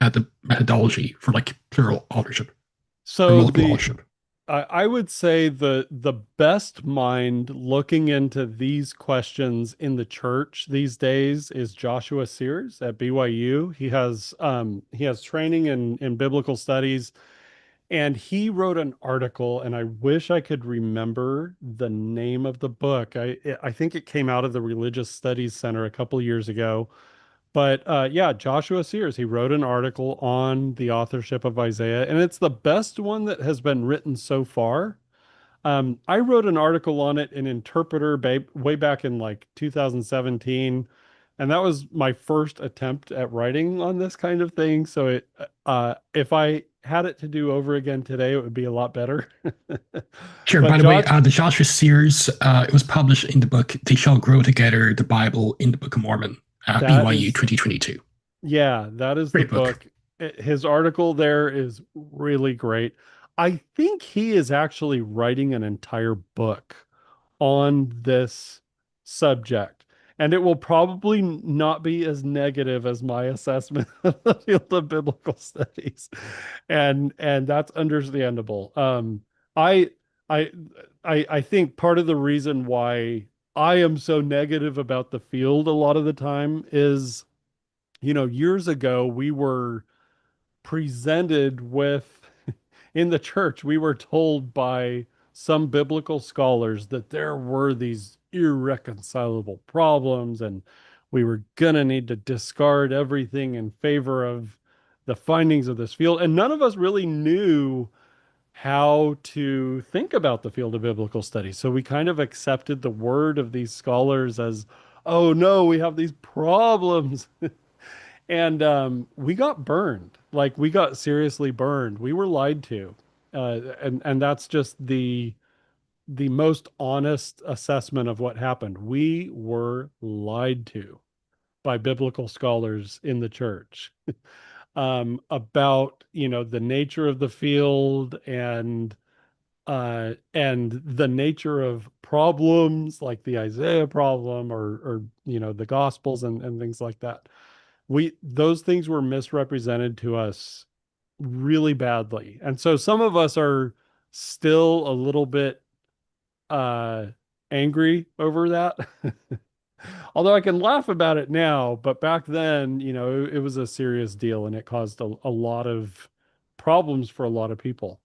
the methodology for like plural authorship or so multiple the authorship. I would say the best mind looking into these questions in the church these days is Joshua Sears at BYU. He has training in biblical studies. And he wrote an article, and I wish I could remember the name of the book. I think it came out of the Religious Studies Center a couple years ago. But yeah, Joshua Sears, he wrote an article on the authorship of Isaiah, and it's the best one that has been written so far. I wrote an article on it in Interpreter way back in like 2017, and that was my first attempt at writing on this kind of thing. So if I had it to do over again today, it would be a lot better. Sure. But By the way, Josh, the Joshua Sears, it was published in the book "They Shall Grow Together: The Bible in the Book of Mormon," that BYU is 2022. Yeah, that is the Great book. book. His article there is really great. I think he is actually writing an entire book on this subject, and it will probably not be as negative as my assessment of the field of biblical studies, and that's understandable. I I I think part of the reason why I am so negative about the field a lot of the time is, years ago, we were presented with, in the church, we were told by some biblical scholars that there were these irreconcilable problems and we were going to need to discard everything in favor of the findings of this field. And none of us really knew how to think about the field of biblical study. So we kind of accepted the word of these scholars as, oh no, we have these problems. And we got burned. Like we got seriously burned. We were lied to. And that's just the most honest assessment of what happened. We were lied to by biblical scholars in the church about, the nature of the field and the nature of problems like the Isaiah problem or the Gospels and things like that. Those things were misrepresented to us really badly. And so some of us are still a little bit uh angry over that. Although I can laugh about it now, but back then, it was a serious deal and it caused a lot of problems for a lot of people.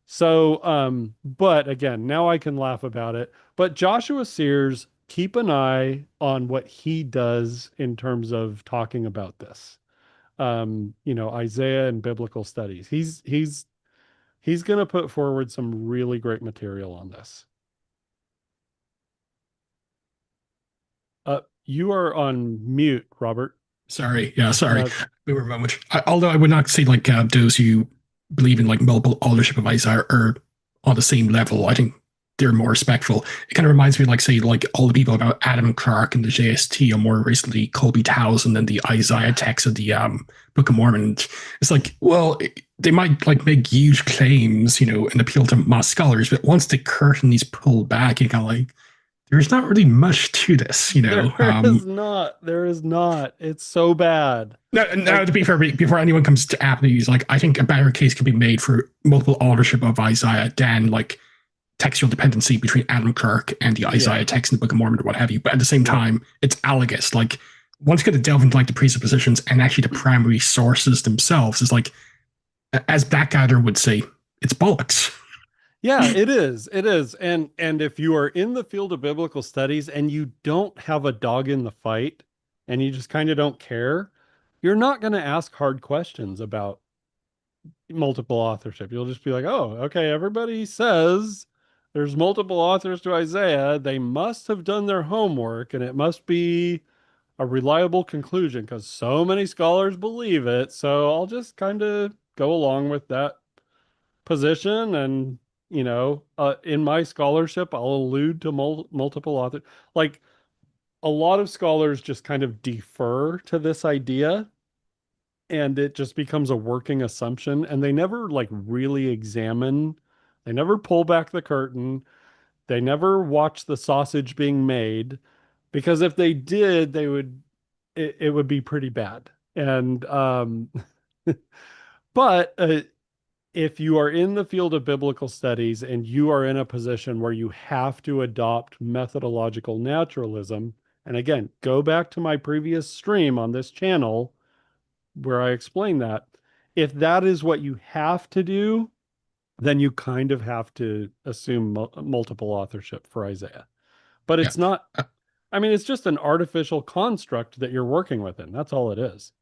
So, but again, now I can laugh about it. But Joshua Sears, keep an eye on what he does in terms of talking about this. Isaiah and biblical studies. He's going to put forward some really great material on this. You are on mute, Robert. Sorry. Yeah, sorry. Uh, We were a moment. Although I would not say like those who believe in like multiple authorship of Isaiah are on the same level. I think they're more respectful. It kind of reminds me, like, say, like all the people about Adam Clark and the JST, or more recently Colby Townsend and the Isaiah text of the Book of Mormon. It's like, well, they might like make huge claims, and appeal to mass scholars, but once the curtain is pulled back, you kind of like, there's not really much to this. there is not. There is not. It's so bad. Now, Like, to be fair, before anyone comes to Applebee's, like I think a better case can be made for multiple authorship of Isaiah than like textual dependency between Adam Clark and the Isaiah yeah, text in the Book of Mormon or what have you. But at the same yeah. time, it's analogous. Like once you get to delve into like the presuppositions and actually the primary sources themselves, is like, as Blackadder would say, it's bollocks. Yeah, it is. It is. And if you are in the field of biblical studies and you don't have a dog in the fight and you just kind of don't care, you're not going to ask hard questions about multiple authorship. You'll just be like, "Oh, okay, everybody says there's multiple authors to Isaiah. They must have done their homework and it must be a reliable conclusion because so many scholars believe it. So I'll just kind of go along with that position and in my scholarship I'll allude to multiple authors. Like a lot of scholars just kind of defer to this idea and it just becomes a working assumption and they never like really examine, they never pull back the curtain, they never watch the sausage being made, because if they did it would be pretty bad. And but if you are in the field of biblical studies and you are in a position where you have to adopt methodological naturalism, and again, go back to my previous stream on this channel where I explain that, if that is what you have to do, then you kind of have to assume multiple authorship for Isaiah. But Yeah. it's not, I mean, it's just an artificial construct that you're working within. That's all it is.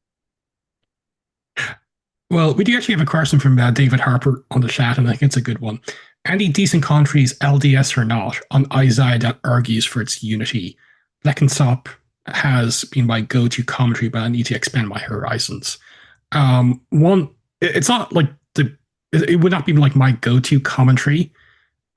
Well, we do actually have a question from David Harper on the chat, and I think it's a good one. Any decent commentaries, LDS or not, on Isaiah that argues for its unity? Leckensop has been my go-to commentary, but I need to expand my horizons. One, it's not like it would not be like my go-to commentary,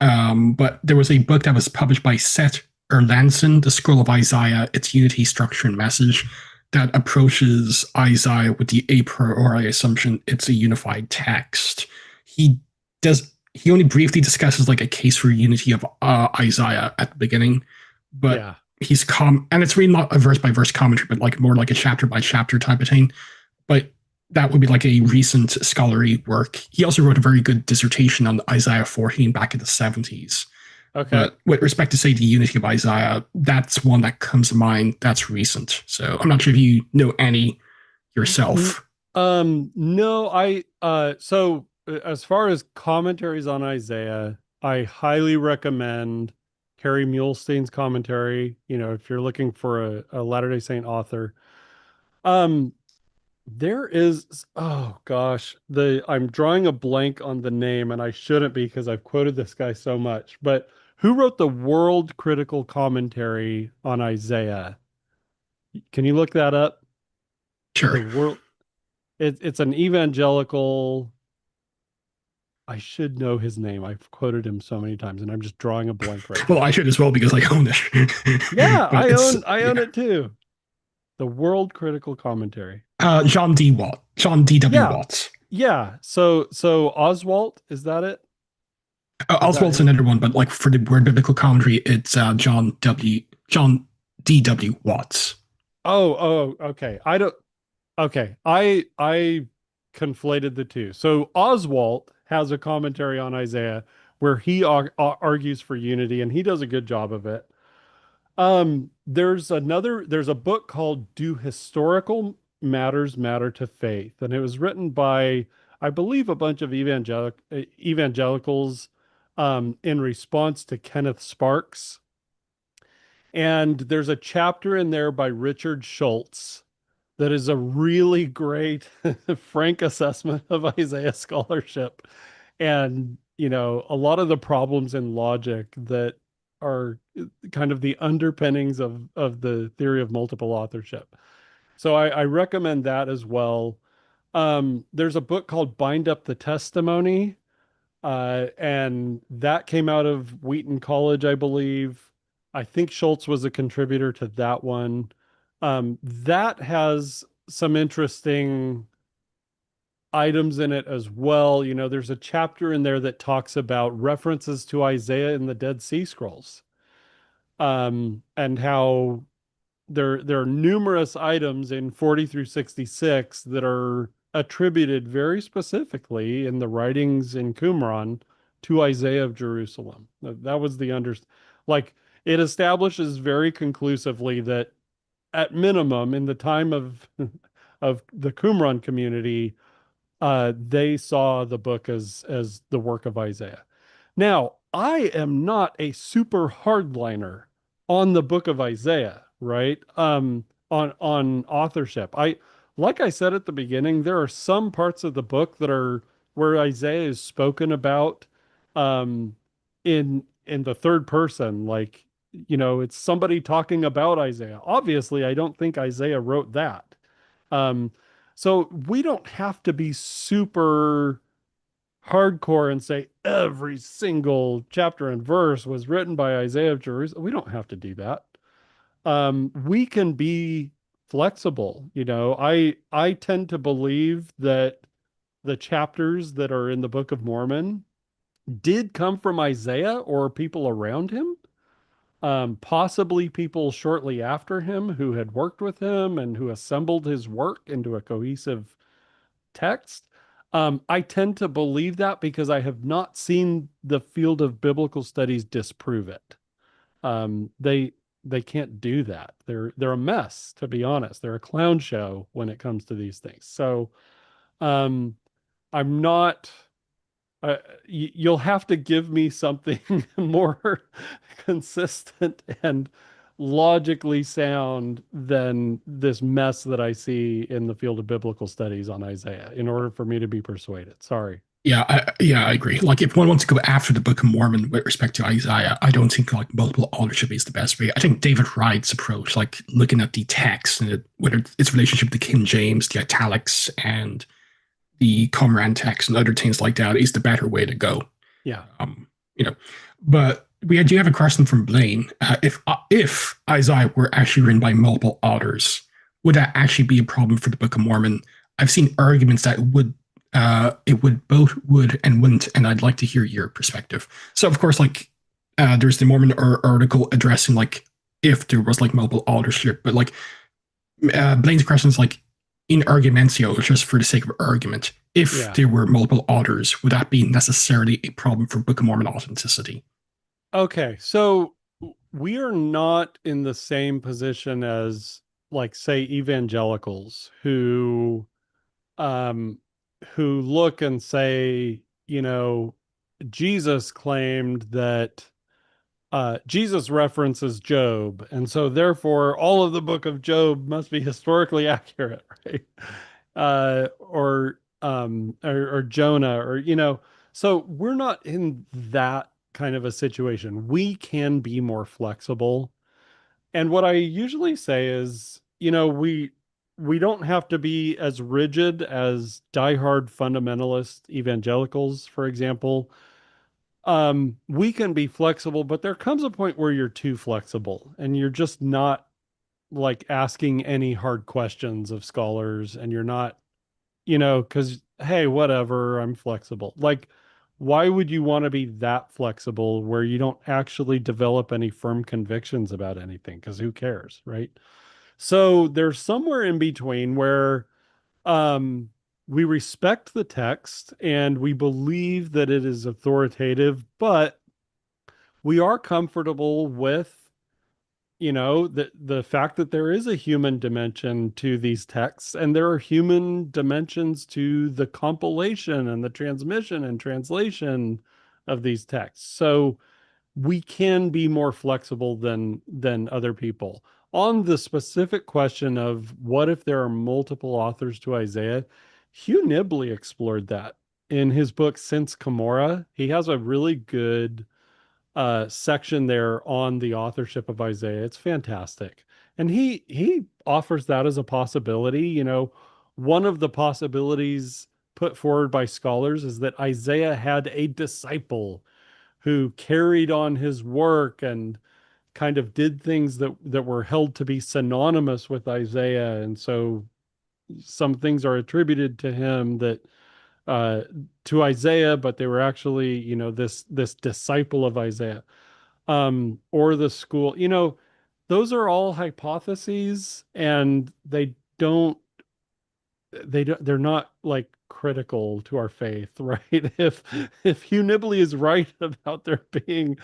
but there was a book that was published by Seth Erlandson, The Scroll of Isaiah, Its Unity, Structure, and Message, that approaches Isaiah with the a priori assumption it's a unified text. He does. He only briefly discusses like a case for unity of Isaiah at the beginning, but Yeah. and it's really not a verse by verse commentary, but like more like a chapter by chapter type of thing. But that would be like a recent scholarly work. He also wrote a very good dissertation on Isaiah 14 back in the 70s. Okay. But with respect to, say, the unity of Isaiah, that's one that comes to mind that's recent. So I'm not sure if you know any yourself. No, so as far as commentaries on Isaiah, I highly recommend Carrie Mulestein's commentary. You know, if you're looking for a Latter-day Saint author. Um, there is, oh gosh, I'm drawing a blank on the name, and I shouldn't be because I've quoted this guy so much, but who wrote the world critical commentary on Isaiah? Can you look that up? The Sure. world, it's an evangelical. I should know his name. I've quoted him so many times, and I'm just drawing a blank right Well, now. I should as well because I own it. Yeah, But it's I own yeah. it too. The world critical commentary. John D.W. Yeah, Watts. yeah. So Oswalt, is that it? Is that Oswald's his? another one, but like for the word biblical commentary, it's John D.W. Watts. Okay. I don't. Okay, I conflated the two. So Oswalt has a commentary on Isaiah where he argues for unity, and he does a good job of it. There's a book called Do Historical Matters Matter to Faith? And it was written by, I believe, a bunch of evangelicals in response to Kenneth Sparks. And there's a chapter in there by Richard Schultz that is a really great, frank assessment of Isaiah scholarship. And, you know, a lot of the problems in logic that are kind of the underpinnings of the theory of multiple authorship. So I recommend that as well. There's a book called Bind Up the Testimony, and that came out of Wheaton College, I believe. I think Schultz was a contributor to that one. That has some interesting items in it as well. You know, there's a chapter in there that talks about references to Isaiah in the Dead Sea Scrolls, and how there are numerous items in 40 through 66 that are attributed very specifically in the writings in Qumran to Isaiah of Jerusalem. That was the like it establishes very conclusively that at minimum in the time of of the Qumran community, they saw the book as the work of Isaiah. Now, I am not a super hardliner on the book of Isaiah, right? On authorship. Like I said at the beginning, there are some parts of the book that are where Isaiah is spoken about um in the third person, like, you know, it's somebody talking about Isaiah. Obviously, I don't think Isaiah wrote that. Um, so we don't have to be super hardcore and say every single chapter and verse was written by Isaiah of Jerusalem. We don't have to do that. We can be flexible. You know, I tend to believe that the chapters that are in the Book of Mormon did come from Isaiah or people around him, possibly people shortly after him who had worked with him and who assembled his work into a cohesive text. I tend to believe that because I have not seen the field of biblical studies disprove it. They can't do that. They're a mess, to be honest. They're a clown show when it comes to these things. So um, I'm not. You'll have to give me something more consistent and logically sound than this mess that I see in the field of biblical studies on Isaiah in order for me to be persuaded. Sorry. Yeah, I agree. Like, if one wants to go after the Book of Mormon with respect to Isaiah, I don't think like multiple authorship is the best way. I think David Wright's approach, like looking at the text and whether its relationship to King James, the italics, and the Qumran text and other things like that, is the better way to go. Yeah. You know, but we do have a question from Blaine. If Isaiah were actually written by multiple authors, would that actually be a problem for the Book of Mormon? I've seen arguments that it would both would and wouldn't, and I'd like to hear your perspective. So, of course, like there's the Mormon article addressing like if there was like multiple authorship, but like Blaine's question is like in argumentio, just for the sake of argument. If there were multiple authors, would that be necessarily a problem for Book of Mormon authenticity? Okay, so we are not in the same position as, like, say, evangelicals who look and say, Jesus claimed that Jesus references Job, and so therefore all of the book of Job must be historically accurate, right? Or Jonah, so we're not in that kind of a situation. We can be more flexible. And what I usually say is, we don't have to be as rigid as diehard fundamentalist evangelicals, for example. We can be flexible, but there comes a point where you're too flexible and you're just not like asking any hard questions of scholars, and you're not, because hey, whatever, I'm flexible. Like, why would you want to be that flexible where you don't actually develop any firm convictions about anything? Because who cares, right? So there's somewhere in between where um, we respect the text and we believe that it is authoritative, but we are comfortable with, the fact that there is a human dimension to these texts, and there are human dimensions to the compilation and the transmission and translation of these texts. So we can be more flexible than other people. On the specific question of what if there are multiple authors to Isaiah, Hugh Nibley explored that in his book Since Cumorah. He has a really good section there on the authorship of Isaiah. It's fantastic. And he offers that as a possibility. One of the possibilities put forward by scholars is that Isaiah had a disciple who carried on his work and kind of did things that were held to be synonymous with Isaiah. And so some things are attributed to him that uh, to Isaiah, but they were actually, this disciple of Isaiah, or the school. Those are all hypotheses, and they're not like critical to our faith, right? If Hugh Nibley is right about there being,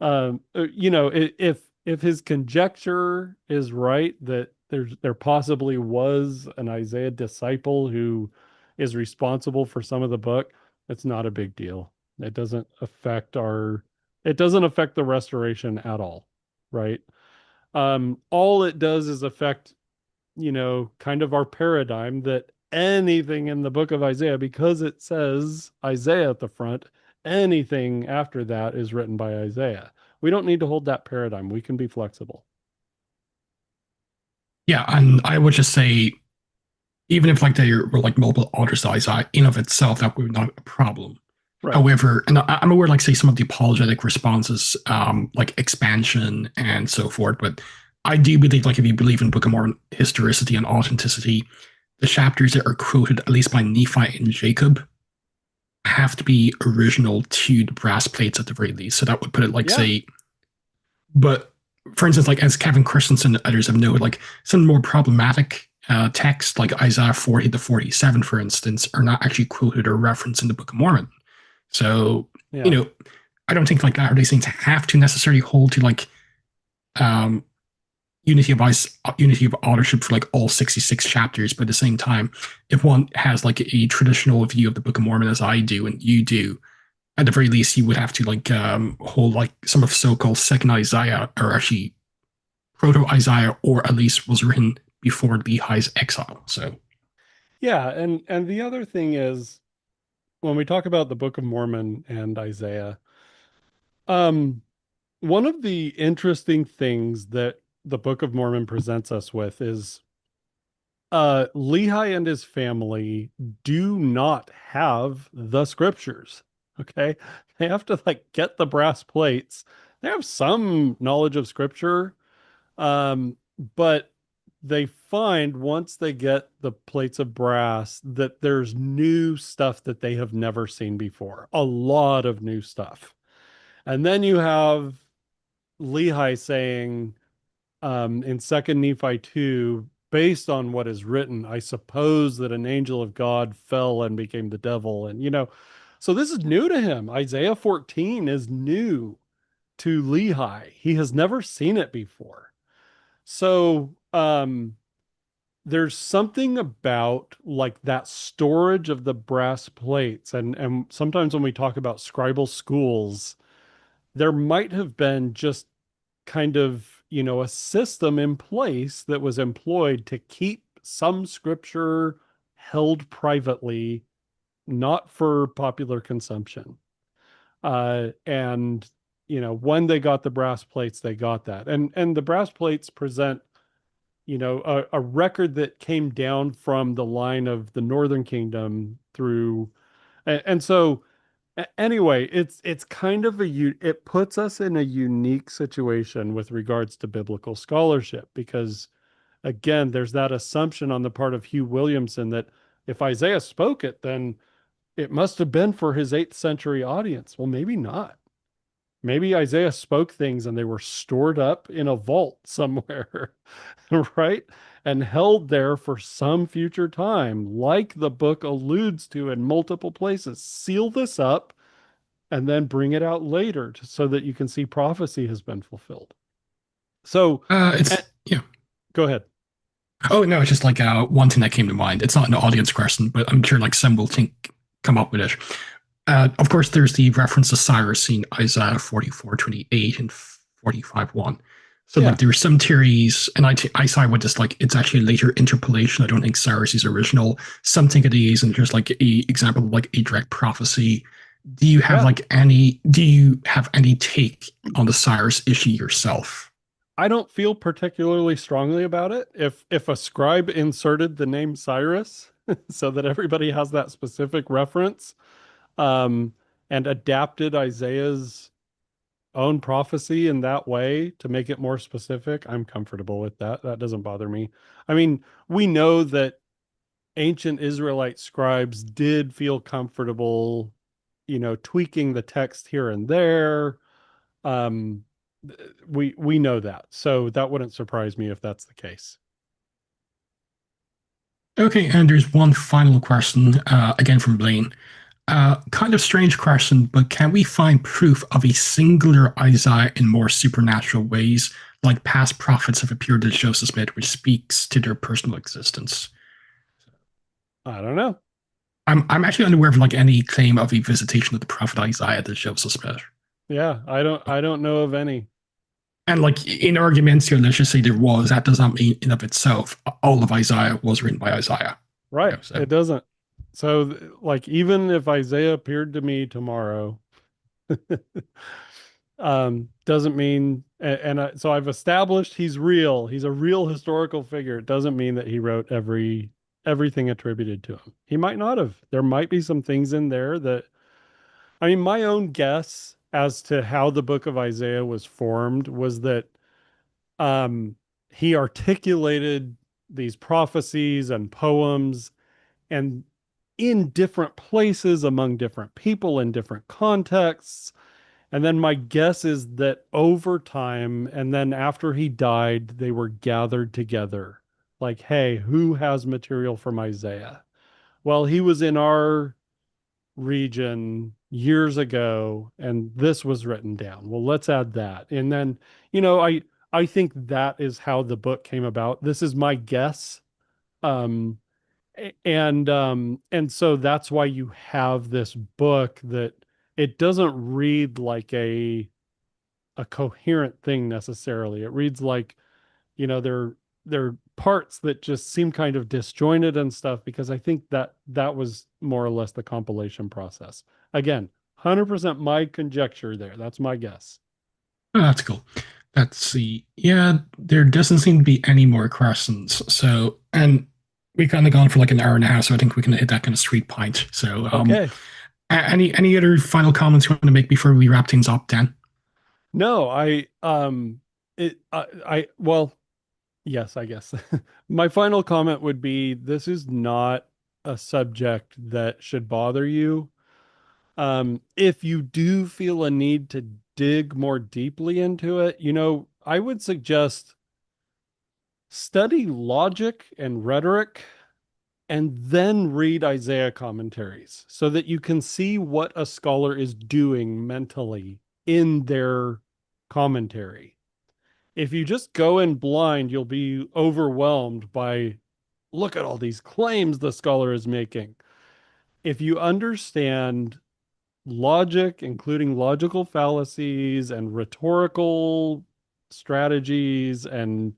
if his conjecture is right that there possibly was an Isaiah disciple who is responsible for some of the book, it's not a big deal. It doesn't affect the restoration at all, right? All it does is affect, kind of our paradigm that anything in the book of Isaiah, because it says Isaiah at the front, anything after that is written by Isaiah. We don't need to hold that paradigm. We can be flexible. Yeah, and I would just say, even if like there were like multiple authors to Isaiah, in of itself, that would not be a problem. Right. However, and I'm aware, like say some of the apologetic responses, like expansion and so forth, but I do believe, like if you believe in Book of Mormon historicity and authenticity, the chapters that are quoted, at least by Nephi and Jacob, have to be original to the brass plates at the very least. So that would put it like say, but for instance, like as Kevin Christensen and others have noted, like some more problematic texts like Isaiah 40 to 47, for instance, are not actually quoted or referenced in the Book of Mormon. So, I don't think like that, or these things have to necessarily hold to like unity of authorship for like all 66 chapters. But at the same time, if one has like a traditional view of the Book of Mormon, as I do and you do, at the very least, you would have to like hold like some of so-called second Isaiah, or actually Proto-Isaiah, or at least was written before Lehi's exile. So, Yeah, and the other thing is when we talk about the Book of Mormon and Isaiah, um, one of the interesting things that the Book of Mormon presents us with is Lehi and his family do not have the scriptures. Okay. They have to like get the brass plates. They have some knowledge of scripture, um, but they find once they get the plates of brass that there's new stuff that they have never seen before, a lot of new stuff. And then you have Lehi saying, in Second Nephi 2, based on what is written, I suppose that an angel of God fell and became the devil. And, so this is new to him. Isaiah 14 is new to Lehi. He has never seen it before. So, there's something about like that storage of the brass plates. And sometimes when we talk about scribal schools, there might have been just kind of, a system in place that was employed to keep some scripture held privately, not for popular consumption. And when they got the brass plates, they got that. And the brass plates present, a record that came down from the line of the Northern Kingdom through, and so anyway, it's kind of it puts us in a unique situation with regards to biblical scholarship because again, there's that assumption on the part of Hugh Williamson that if Isaiah spoke it, then it must have been for his 8th century audience. Well, maybe not. Maybe Isaiah spoke things and they were stored up in a vault somewhere, right? And held there for some future time, like the book alludes to in multiple places. Seal this up and then bring it out later so that you can see prophecy has been fulfilled. So, eh, yeah. go ahead. Oh no, it's just like one thing that came to mind. It's not an audience question, but I'm sure like some will come up with it. Of course, there's the reference to Cyrus in Isaiah 44:28 and 45:1. So Yeah, like there are some theories, and I side with this like it's actually a later interpolation. I don't think Cyrus is original. Some think it is, and there's like a example of like a direct prophecy. yeah. Do you have any take on the Cyrus issue yourself? I don't feel particularly strongly about it. If a scribe inserted the name Cyrus so that everybody has that specific reference, um, and adapted Isaiah's own prophecy in that way to make it more specific, I'm comfortable with that. That doesn't bother me. I mean, we know that ancient Israelite scribes did feel comfortable, tweaking the text here and there. Um, we know that, so that wouldn't surprise me if that's the case. Okay, and there's one final question, again from Blaine. Kind of strange question, but can we find proof of a singular Isaiah in more supernatural ways, like past prophets have appeared to Joseph Smith, which speaks to their personal existence? I don't know. I'm actually unaware of like any claim of a visitation of the prophet Isaiah to Joseph Smith. Yeah, I don't know of any. And like in arguments here, let's just say there was. That does not mean in of itself all of Isaiah was written by Isaiah. Right, So it doesn't. So like even if Isaiah appeared to me tomorrow, doesn't mean, so I've established he's real. He's a real historical figure. It doesn't mean that he wrote everything attributed to him. He might not have. There might be some things in there that, I mean, my own guess as to how the book of Isaiah was formed was that um he articulated these prophecies and poems and in different places among different people in different contexts. And then my guess is that over time, and then after he died, they were gathered together. Like, hey, who has material from Isaiah? Well, he was in our region years ago, and this was written down. Well, let's add that. And then, I think that is how the book came about. This is my guess. Um, and so that's why you have this book that it doesn't read like a coherent thing necessarily. It reads like They're parts that just seem kind of disjointed and stuff, because I think that was more or less the compilation process. Again, 100% my conjecture there. That's my guess. Oh, that's cool. Let's see. Yeah, there doesn't seem to be any more questions. So, and we've kind of gone for like an hour and a half, so I think we can hit that kind of sweet point. So, Okay. any other final comments you want to make before we wrap things up, Dan? No, well, yes, I guess. My final comment would be this is not a subject that should bother you. If you do feel a need to dig more deeply into it, I would suggest study logic and rhetoric and then read Isaiah commentaries so that you can see what a scholar is doing mentally in their commentary. If you just go in blind, you'll be overwhelmed by look at all these claims the scholar is making. If you understand logic, including logical fallacies and rhetorical strategies and,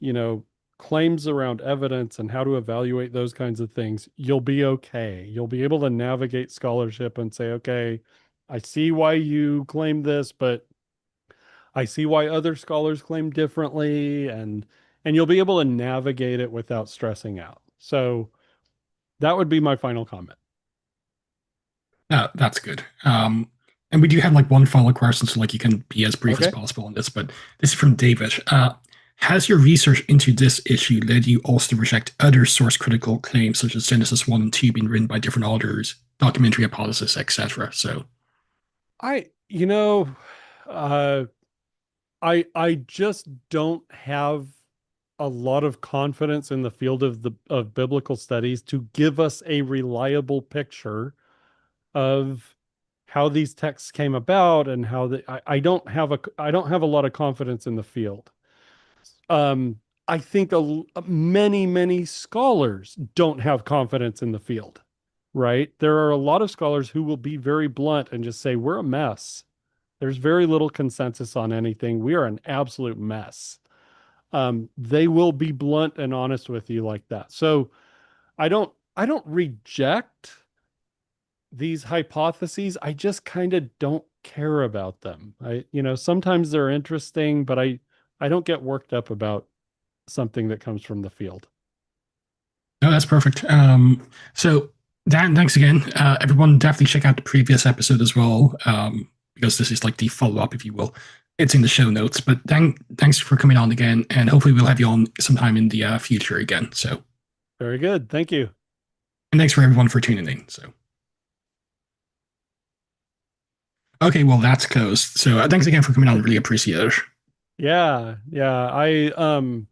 you know, claims around evidence and how to evaluate those kinds of things, you'll be okay. You'll be able to navigate scholarship and say, okay, I see why you claim this, but I see why other scholars claim differently, and you'll be able to navigate it without stressing out. So that would be my final comment. That's good. And we do have like one final question, so like you can be as brief as Okay. possible on this. But this is from David. Has your research into this issue led you also to reject other source critical claims such as Genesis 1 and 2 being written by different authors, documentary hypothesis, etc.? So, I, you know, uh, I just don't have a lot of confidence in the field of biblical studies to give us a reliable picture of how these texts came about and how I don't have a lot of confidence in the field. Um, I think many scholars don't have confidence in the field, right? There are a lot of scholars who will be very blunt and just say, we're a mess. There's very little consensus on anything. We are an absolute mess. They will be blunt and honest with you like that. So I don't reject these hypotheses. I just kind of don't care about them. Sometimes they're interesting, but I don't get worked up about something that comes from the field. no, that's perfect. So, Dan, thanks again. Everyone, definitely check out the previous episode as well, because this is like the follow up, if you will. It's in the show notes. But thanks for coming on again, and hopefully we'll have you on sometime in the future again. So, Very good. Thank you. and thanks for everyone for tuning in. So, okay, well that's closed. So, thanks again for coming on. Really appreciate it. Yeah, yeah.